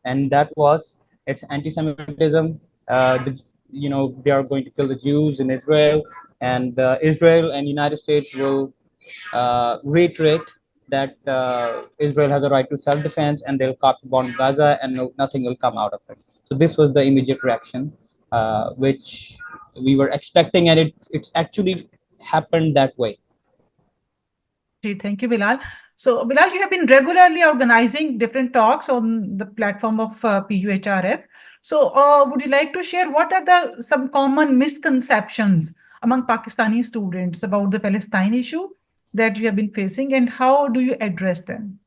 and that was it's anti-Semitism. They are going to kill the Jews in Israel, and Israel and United States will reiterate that Israel has a right to self-defense, and they'll copy bomb Gaza, and nothing will come out of it. So this was the immediate reaction, which we were expecting, and it's actually happened that way. Thank you, Bilal. So, Bilal, you have been regularly organizing different talks on the platform of PUHRF. So, would you like to share what are some common misconceptions among Pakistani students about the Palestine issue that you have been facing, and how do you address them?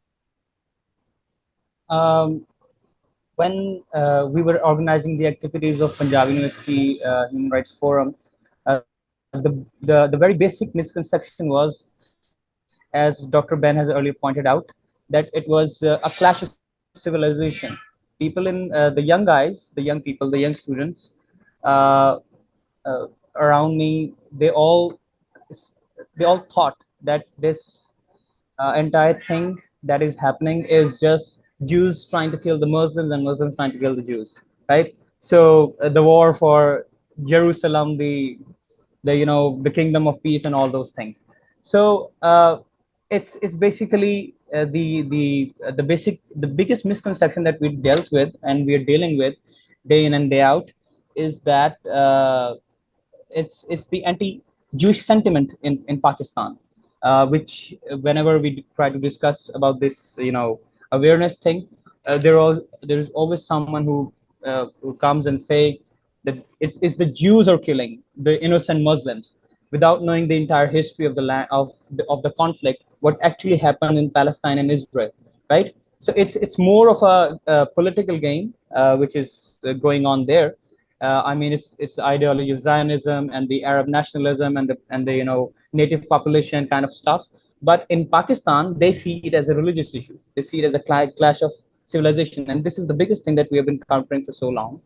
When we were organizing the activities of Punjab University Human Rights Forum, the very basic misconception was, as Dr. Ben has earlier pointed out, that it was a clash of civilization. People in the young guys, the young people, the young students uh, around me, they all thought that this entire thing that is happening is just Jews trying to kill the Muslims and Muslims trying to kill the Jews, right? So the war for Jerusalem, the kingdom of peace, and all those things. So it's basically the biggest misconception that we dealt with and we are dealing with day in and day out is that it's the anti-Jewish sentiment in Pakistan, which whenever we try to discuss about this, awareness thing, there is always someone who comes and say that it's the Jews are killing the innocent Muslims without knowing the entire history of the land of the conflict, what actually happened in Palestine and Israel, right? So it's more of a political game which is going on there. I mean, it's the ideology of Zionism and the Arab nationalism and the native population kind of stuff. But in Pakistan, they see it as a religious issue. They see it as a clash of civilization, and this is the biggest thing that we have been countering for so long.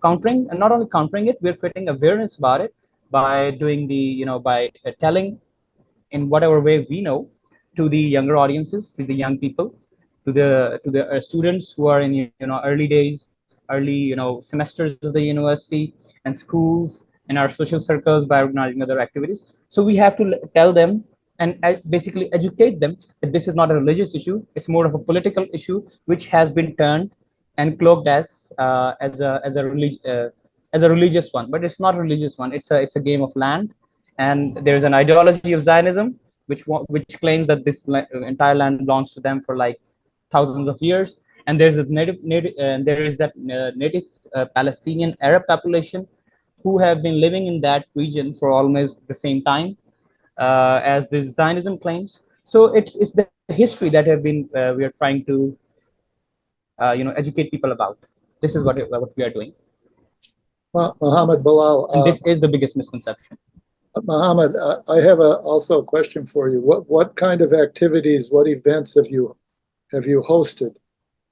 Countering, and not only countering it, we're creating awareness about it by doing the, by telling in whatever way we know to the younger audiences, to the young people, to the students who are in early days, early semesters of the university and schools, in our social circles, by organizing other activities. So we have to tell them and basically educate them that this is not a religious issue; it's more of a political issue, which has been turned and cloaked as a religious one. But it's not a religious one. It's a game of land, and there's an ideology of Zionism which claims that this entire land belongs to them for like thousands of years. And there's a there is that native Palestinian Arab population who have been living in that region for almost the same time as the Zionism claims. So it's the history that have been we are trying to educate people about. This is what we are doing. Muhammed Bilal, and this is the biggest misconception. Muhammad, I have also a question for you. What kind of activities, what events have you hosted?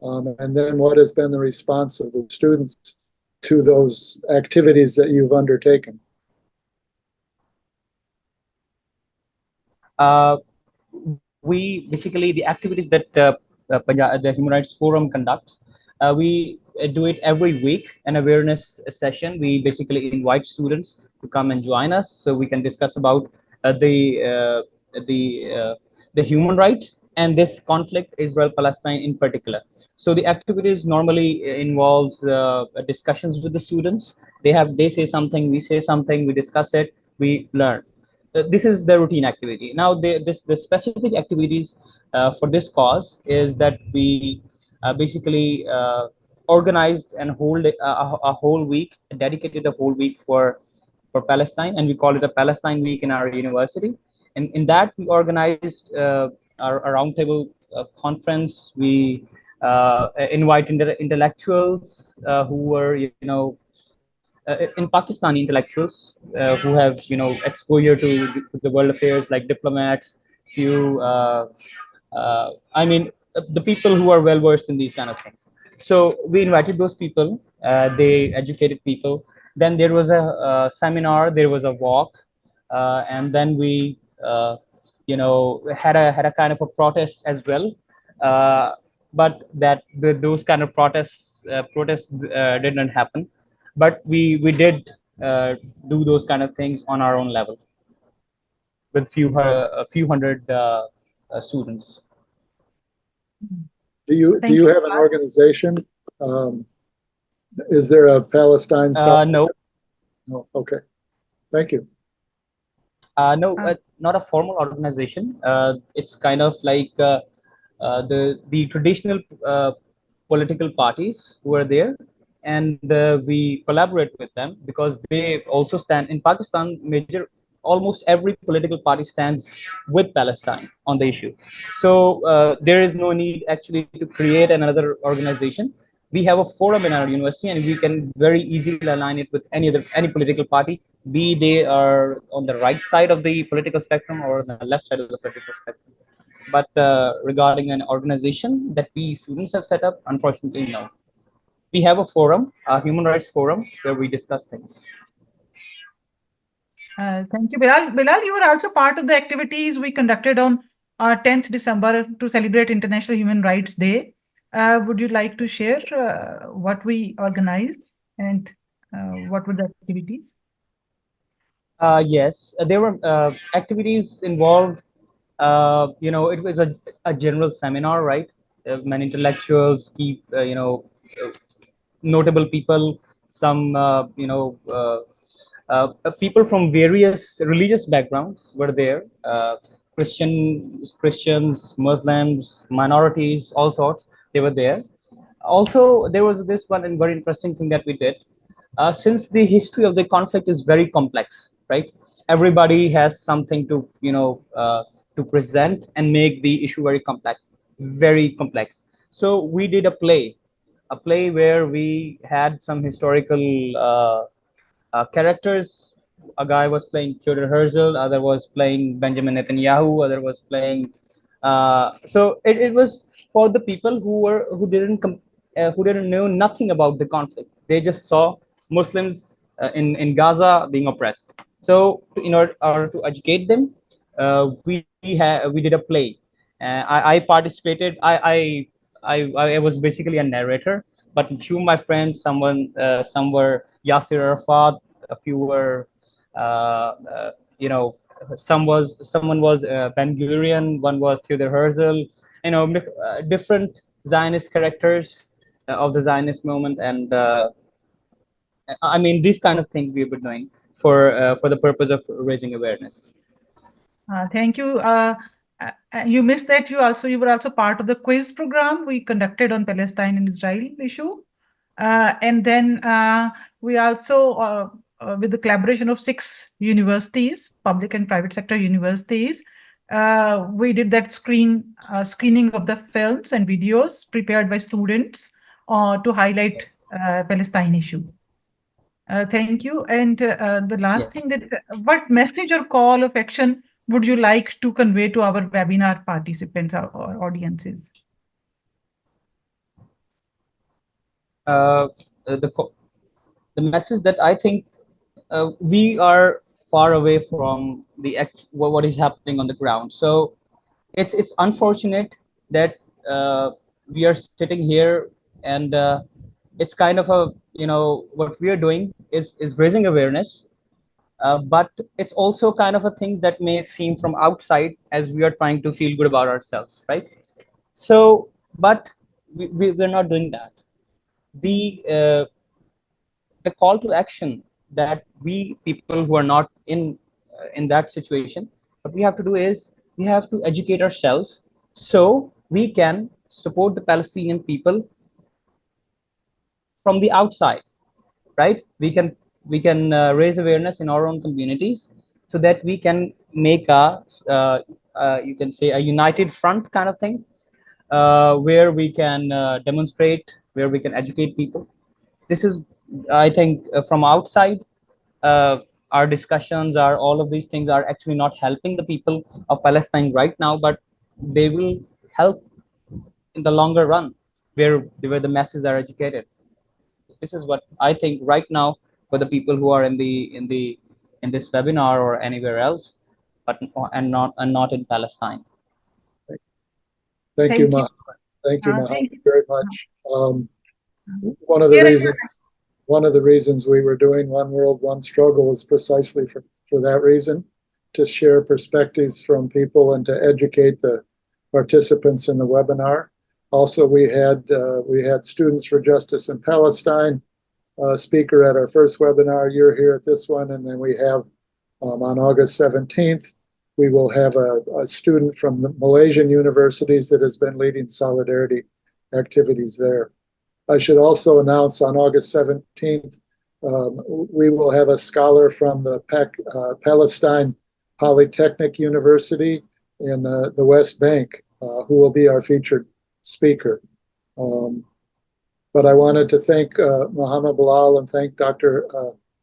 And then what has been the response of the students to those activities that you've undertaken? We basically, the activities that the Human Rights Forum conducts, we do it every week, an awareness session. We basically invite students to come and join us so we can discuss about the human rights and this conflict, Israel-Palestine in particular. So the activities normally involves discussions with the students. They say something, we say something, we discuss it, we learn. This is the routine activity. Now, the specific activities for this cause is that we basically organized and hold a whole week, dedicated a whole week for Palestine, and we call it a Palestine Week in our university. And in that, we organized a roundtable conference. We invite intellectuals who were, in Pakistani intellectuals who have, exposure to the world affairs, like diplomats, few, the people who are well versed in these kind of things. So we invited those people. They educated people. Then there was a seminar. There was a walk, and then we, had a kind of a protest as well. But those kind of protests did not happen. But we did do those kind of things on our own level with a few hundred students. Do you have an organization? Is there a Palestine? No. No. Okay. Thank you. No, not a formal organization. It's kind of like the traditional political parties who are there, and we collaborate with them because they also stand in Pakistan. Almost every political party stands with Palestine on the issue. So there is no need actually to create another organization. We have a forum in our university, and we can very easily align it with any political party, be they are on the right side of the political spectrum or on the left side of the political spectrum. But regarding an organization that we students have set up, unfortunately, no. We have a forum, a human rights forum, where we discuss things. Thank you, Bilal. Bilal, you were also part of the activities we conducted on 10th December to celebrate International Human Rights Day. Would you like to share what we organized and what were the activities? Yes, there were activities involved. It was a general seminar, right? Many intellectuals, key, notable people, some, people from various religious backgrounds were there. Christians, Muslims, minorities, all sorts. They were there. Also, there was this one very interesting thing that we did. Since the history of the conflict is very complex, right? Everybody has something to, to present and make the issue very complex. So we did a play where we had some historical characters a guy was playing Theodore Herzl, other was playing Benjamin Netanyahu, other was playing. So it was for the people who didn't know nothing about the conflict. They just saw Muslims in Gaza being oppressed. So in order to educate them, we did a play. I participated. I was basically a narrator, but a few of my friends, some were Yasser Arafat, a few were, you know, someone was Ben Gurion, one was Theodor Herzl, different Zionist characters of the Zionist movement, and I mean these kind of things we've been doing for the purpose of raising awareness. Thank you. You missed that you were also part of the quiz program we conducted on Palestine and Israel issue. And then we also, with the collaboration of 6 universities, public and private sector universities, we did that screening of the films and videos prepared by students to highlight Palestine issue. Thank you. And the last thing, that what message or call of action would you like to convey to our webinar participants or audiences? The message that I think we are far away from what is happening on the ground. So it's unfortunate that we are sitting here, and it's kind of what we are doing is raising awareness, but it's also kind of a thing that may seem from outside as we are trying to feel good about ourselves, right? So, but we're not doing that. The call to action that we people who are not in that situation, what we have to do is we have to educate ourselves so we can support the Palestinian people from the outside, right? We can raise awareness in our own communities so that we can make you can say a united front kind of thing, where we can demonstrate, where we can educate people. This is, I think, from outside, our discussions are, all of these things are actually not helping the people of Palestine right now, but they will help in the longer run, where the masses are educated. This is what I think right now for the people who are in this webinar or anywhere else, but not in Palestine. Thank you, Muhammad. Thank you, Muhammad, very much. One of the reasons we were doing One World, One Struggle is precisely for that reason, to share perspectives from people and to educate the participants in the webinar. Also, we had Students for Justice in Palestine speaker at our first webinar. You're here at this one, and then we have on August 17th, we will have a student from the Malaysian universities that has been leading solidarity activities there. I should also announce on August 17th, we will have a scholar from the Palestine Polytechnic University in the West Bank, who will be our featured speaker. But I wanted to thank Muhammed Bilal and thank Dr.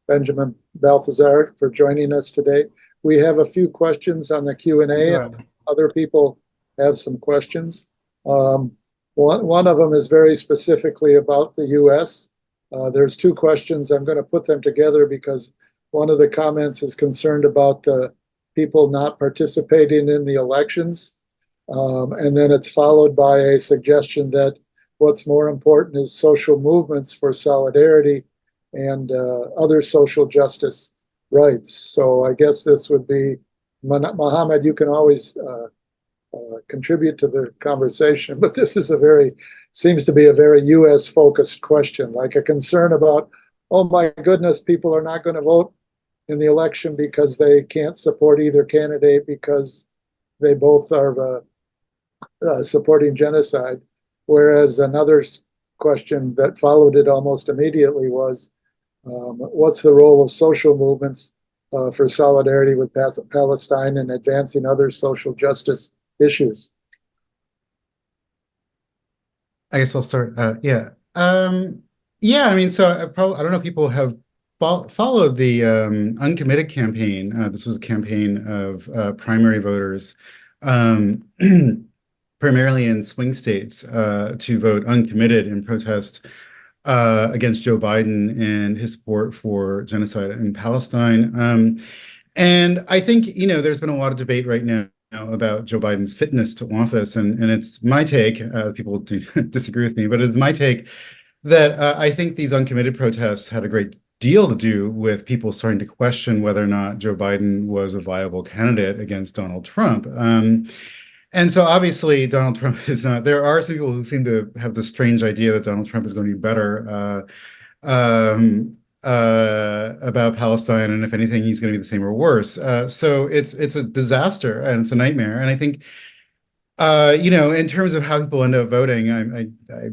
Benjamin Balthaser for joining us today. We have a few questions on the Q&A, and other people have some questions. One of them is very specifically about the U.S. There's 2 questions. I'm going to put them together because one of the comments is concerned about people not participating in the elections. And then it's followed by a suggestion that what's more important is social movements for solidarity and other social justice rights. So I guess this would be, Muhammad, you can always contribute to the conversation, but this is seems to be a very US focused question, like a concern about, oh my goodness, people are not going to vote in the election because they can't support either candidate because they both are supporting genocide. Whereas another question that followed it almost immediately was, what's the role of social movements for solidarity with Palestine and advancing other social justice issues? I guess I'll start. Yeah. I mean, so I don't know if people have followed the uncommitted campaign. This was a campaign of primary voters, primarily in swing states, to vote uncommitted in protest against Joe Biden and his support for genocide in Palestine. And I think, there's been a lot of debate right now about Joe Biden's fitness to office. And it's my take, people do disagree with me, but it's my take that I think these uncommitted protests had a great deal to do with people starting to question whether or not Joe Biden was a viable candidate against Donald Trump. And so obviously Donald Trump is not, there are some people who seem to have this strange idea that Donald Trump is going to be better about Palestine, and if anything, he's going to be the same or worse. So it's a disaster and it's a nightmare. And I think, in terms of how people end up voting, I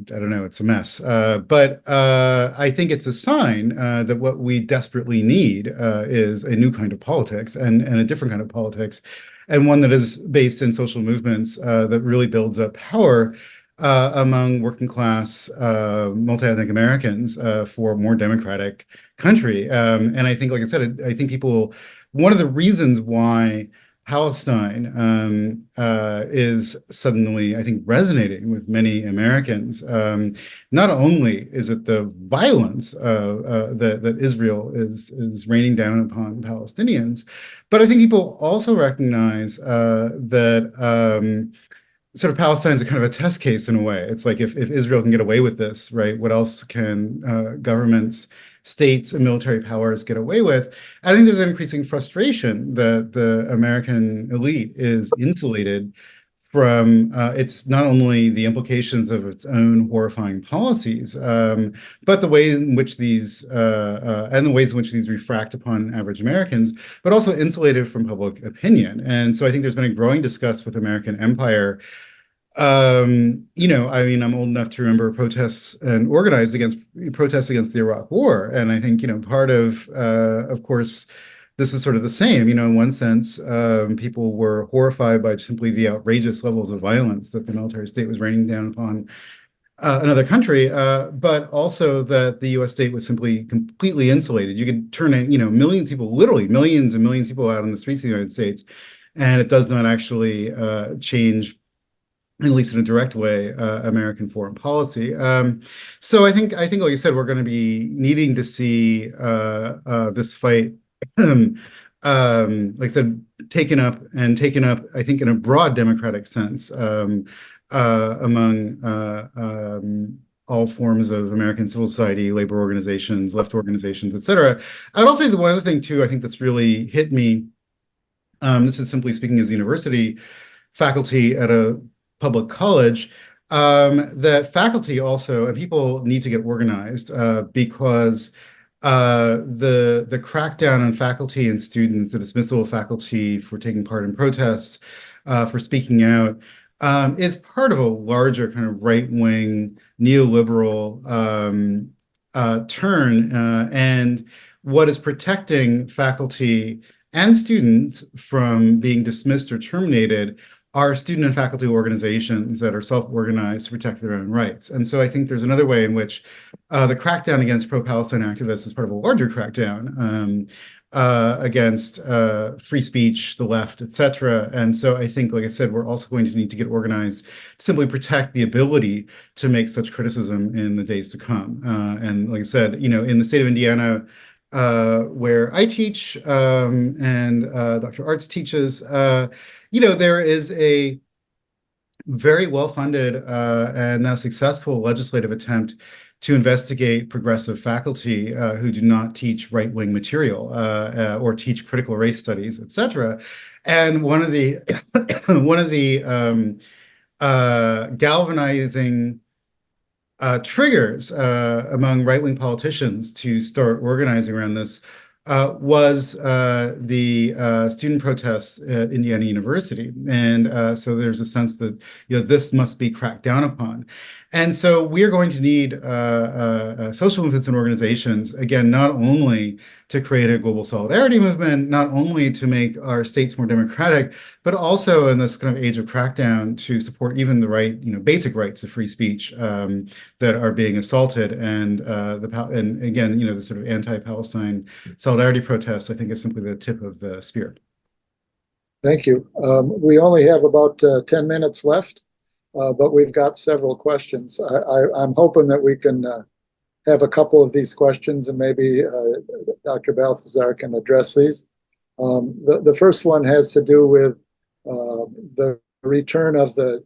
don't know, it's a mess. But I think it's a sign that what we desperately need is a new kind of politics and a different kind of politics, and one that is based in social movements that really builds up power among working class multi-ethnic Americans for a more democratic country. And I think, like I said, I think one of the reasons why Palestine is suddenly, I think, resonating with many Americans. Not only is it the violence that Israel is raining down upon Palestinians, but I think people also recognize that sort of Palestine's a kind of a test case in a way. It's like if Israel can get away with this, right, what else can governments, states, and military powers get away with? I think there's an increasing frustration that the American elite is insulated from it's not only the implications of its own horrifying policies, but the way in which these and the ways in which these refract upon average Americans, but also insulated from public opinion. And so I think there's been a growing disgust with American empire. I mean, I'm old enough to remember protests and organized against protests against the Iraq War, and I think part of course, this is sort of the same. In one sense, people were horrified by simply the outrageous levels of violence that the military state was raining down upon another country, but also that the U.S. state was simply completely insulated. You could turn millions of people, literally millions and millions of people out on the streets of the United States, and it does not actually change, at least in a direct way, American foreign policy. So I think, like you said, we're going to be needing to see this fight, like I said, taken up, I think, in a broad democratic sense among all forms of American civil society, labor organizations, left organizations, et cetera. I'd also say the one other thing, too, I think that's really hit me, this is simply speaking as university faculty at a public college, that faculty also, and people need to get organized because the crackdown on faculty and students, the dismissal of faculty for taking part in protests, for speaking out, is part of a larger kind of right-wing neoliberal turn. And what is protecting faculty and students from being dismissed or terminated are student and faculty organizations that are self-organized to protect their own rights. And so I think there's another way in which the crackdown against pro-Palestine activists is part of a larger crackdown against free speech, the left, et cetera. And so I think, like I said, we're also going to need to get organized to simply protect the ability to make such criticism in the days to come. And like I said, in the state of Indiana, where I teach and Dr. Artz teaches, there is a very well-funded and now successful legislative attempt to investigate progressive faculty who do not teach right-wing material or teach critical race studies, et cetera. And one of the galvanizing triggers among right-wing politicians to start organizing around this was the student protests at Indiana University. And so there's a sense that, this must be cracked down upon. And so we're going to need social movements and organizations, again, not only to create a global solidarity movement, not only to make our states more democratic, but also in this kind of age of crackdown to support even the right, basic rights of free speech that are being assaulted. And again, the sort of anti-Palestine solidarity protests, I think, is simply the tip of the spear. Thank you. We only have about 10 minutes left, but we've got several questions. I'm hoping that we can have a couple of these questions, and maybe Dr. Balthaser can address these. The first one has to do with the return of the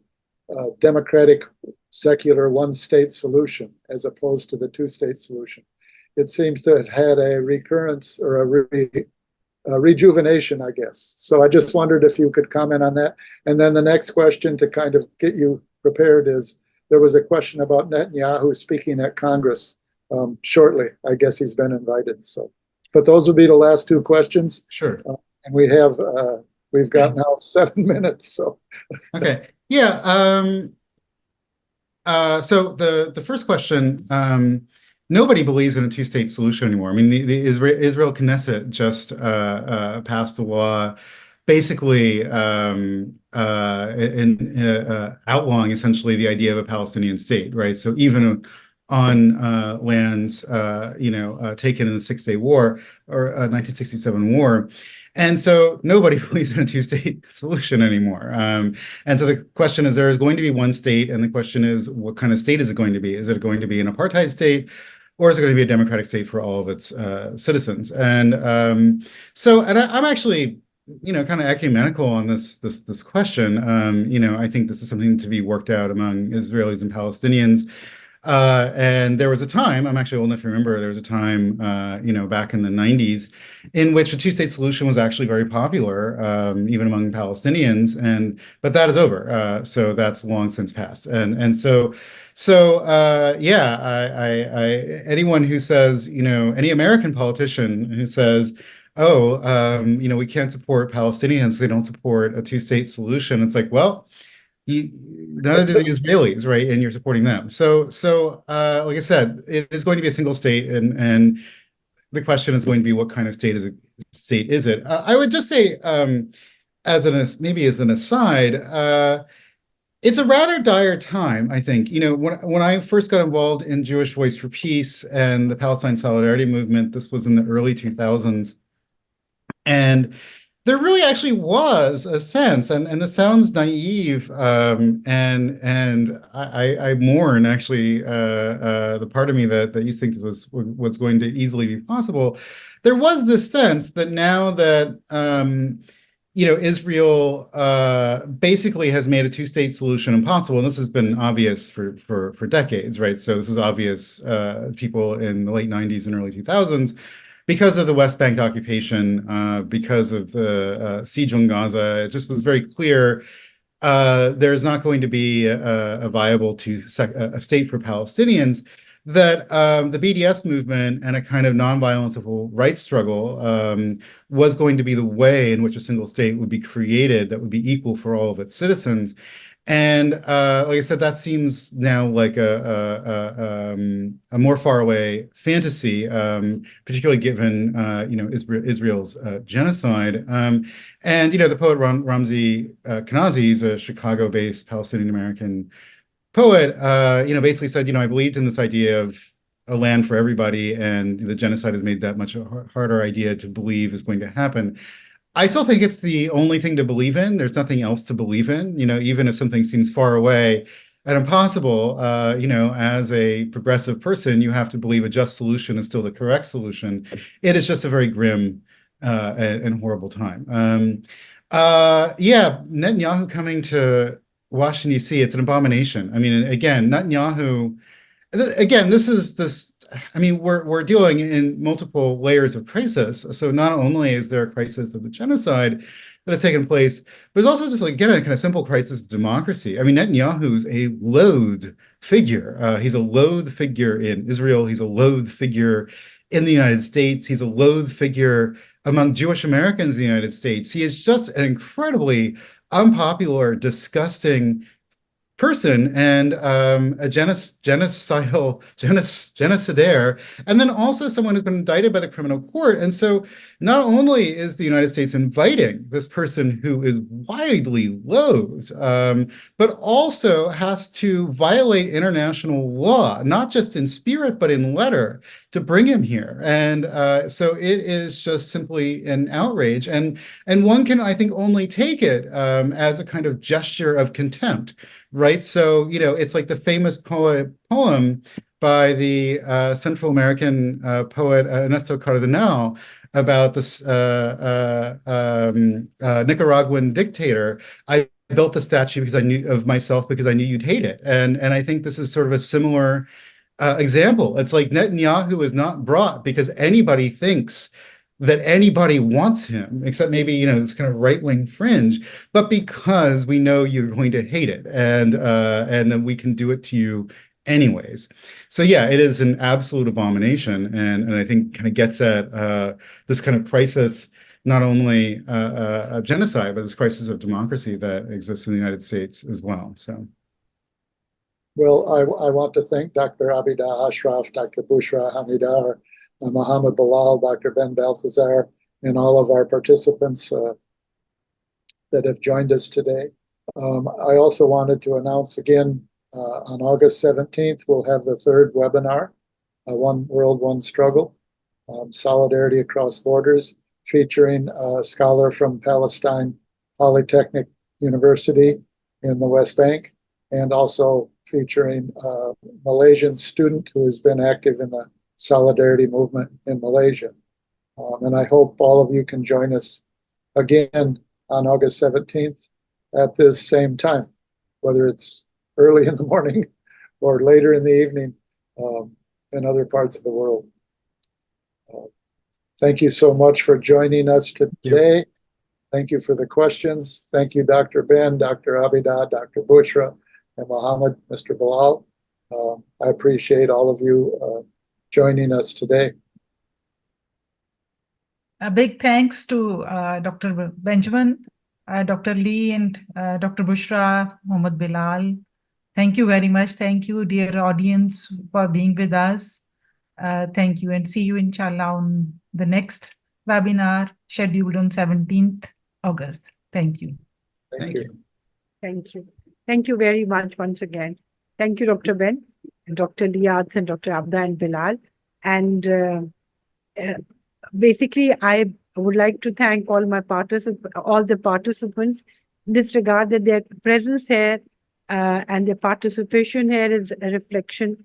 democratic, secular one-state solution as opposed to the two-state solution. It seems to have had a recurrence or a rejuvenation, I guess. So I just wondered if you could comment on that. And then the next question, to kind of get you prepared, is there was a question about Netanyahu speaking at Congress shortly. I guess he's been invited. So, but those would be the last two questions. Sure. And we've got now 7 minutes. So. Okay. Yeah. So the first question, nobody believes in a two-state solution anymore. I mean, the Israel Knesset just passed a law basically outlawing essentially the idea of a Palestinian state, right? So even on lands, taken in the Six-Day War or 1967 war. And so nobody believes in a two-state solution anymore. And so the question is, there is going to be one state, and the question is, what kind of state is it going to be? Is it going to be an apartheid state, or is it going to be a democratic state for all of its citizens? And I'm actually, kind of ecumenical on this question. I think this is something to be worked out among Israelis and Palestinians. And there was a time, I'm actually old enough to remember, there was a time, back in the 90s, in which a two-state solution was actually very popular, even among Palestinians, but that is over. So that's long since passed. Anyone who says, any American politician who says, we can't support Palestinians, they don't support a two-state solution, it's like, well, neither do the Israelis, right? And you're supporting them. So like I said, it is going to be a single state, and the question is going to be, what kind of state is it? I would just say, as an aside, it's a rather dire time, I think. When I first got involved in Jewish Voice for Peace and the Palestine Solidarity Movement, this was in the early 2000s, and there really actually was a sense, and this sounds naive, and I mourn actually the part of me that used to think this was going to easily be possible. There was this sense that now that Israel basically has made a two-state solution impossible, and this has been obvious for decades, right? So this was obvious people in the late 90s and early 2000s. Because of the West Bank occupation, because of the siege on Gaza, it just was very clear there's not going to be a viable a state for Palestinians, that the BDS movement and a kind of nonviolent civil rights struggle was going to be the way in which a single state would be created that would be equal for all of its citizens. And like I said, that seems now like a more faraway fantasy, particularly given Israel's genocide. And the poet Ramzi Kanazi, who's a Chicago-based Palestinian American poet, basically said, I believed in this idea of a land for everybody, and the genocide has made that much a harder idea to believe is going to happen. I still think it's the only thing to believe in. There's nothing else to believe in, even if something seems far away and impossible, as a progressive person, you have to believe a just solution is still the correct solution. It is just a very grim and horrible time. Netanyahu coming to Washington, D.C., it's an abomination. I mean, again, Netanyahu, we're dealing in multiple layers of crisis. So not only is there a crisis of the genocide that has taken place, but there's also just, again, a kind of simple crisis of democracy. I mean, Netanyahu's a loathed figure. He's a loathed figure in Israel. He's a loathed figure in the United States. He's a loathed figure among Jewish Americans in the United States. He is just an incredibly unpopular, disgusting person and a genocidaire, and then also someone who's been indicted by the criminal court. And so not only is the United States inviting this person who is widely loathed, but also has to violate international law, not just in spirit, but in letter, to bring him here. And so it is just simply an outrage. And one can, I think, only take it as a kind of gesture of contempt. Right. So, you know, it's like the famous poem by the Central American poet Ernesto Cardenal about this Nicaraguan dictator. I built the statue because I knew of myself because I knew you'd hate it. And I think this is sort of a similar example. It's like Netanyahu is not brought because anybody thinks that anybody wants him, except maybe, you know, this kind of right-wing fringe, but because we know you're going to hate it, and then we can do it to you anyways. So yeah, it is an absolute abomination, and I think kind of gets at this kind of crisis, not only of genocide, but this crisis of democracy that exists in the United States as well. So. Well, I want to thank Dr. Abida Ashraf, Dr. Bushra Hamidar, Muhammed Bilal, Dr. Ben Balthaser, and all of our participants that have joined us today. I also wanted to announce again, on August 17th, we'll have the third webinar, One World, One Struggle, Solidarity Across Borders, featuring a scholar from Palestine Polytechnic University in the West Bank, and also featuring a Malaysian student who has been active in the solidarity movement in Malaysia. And I hope all of you can join us again on August 17th at this same time, whether it's early in the morning or later in the evening in other parts of the world. Thank you so much for joining us today. Thank you for the questions. Thank you, Dr. Ben, Dr. Abida, Dr. Bushra, and Muhammad, Mr. Bilal. I appreciate all of you joining us today. A big thanks to Dr. Benjamin, Dr. Lee, and Dr. Bushra, Muhammed Bilal. Thank you very much. Thank you, dear audience, for being with us. Thank you, and see you, inshallah, on the next webinar scheduled on 17th August. Thank you. Thank you. Thank you. Thank you very much once again. Thank you, Dr. Ben, and Dr. Lee Artz, and Dr. Abda and Bilal. And basically, I would like to thank all the participants in this regard, that their presence here and their participation here is a reflection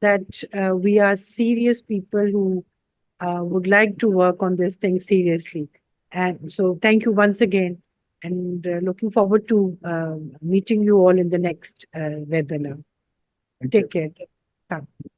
that we are serious people who would like to work on this thing seriously. And so thank you once again, and looking forward to meeting you all in the next webinar. Take care. Thank you.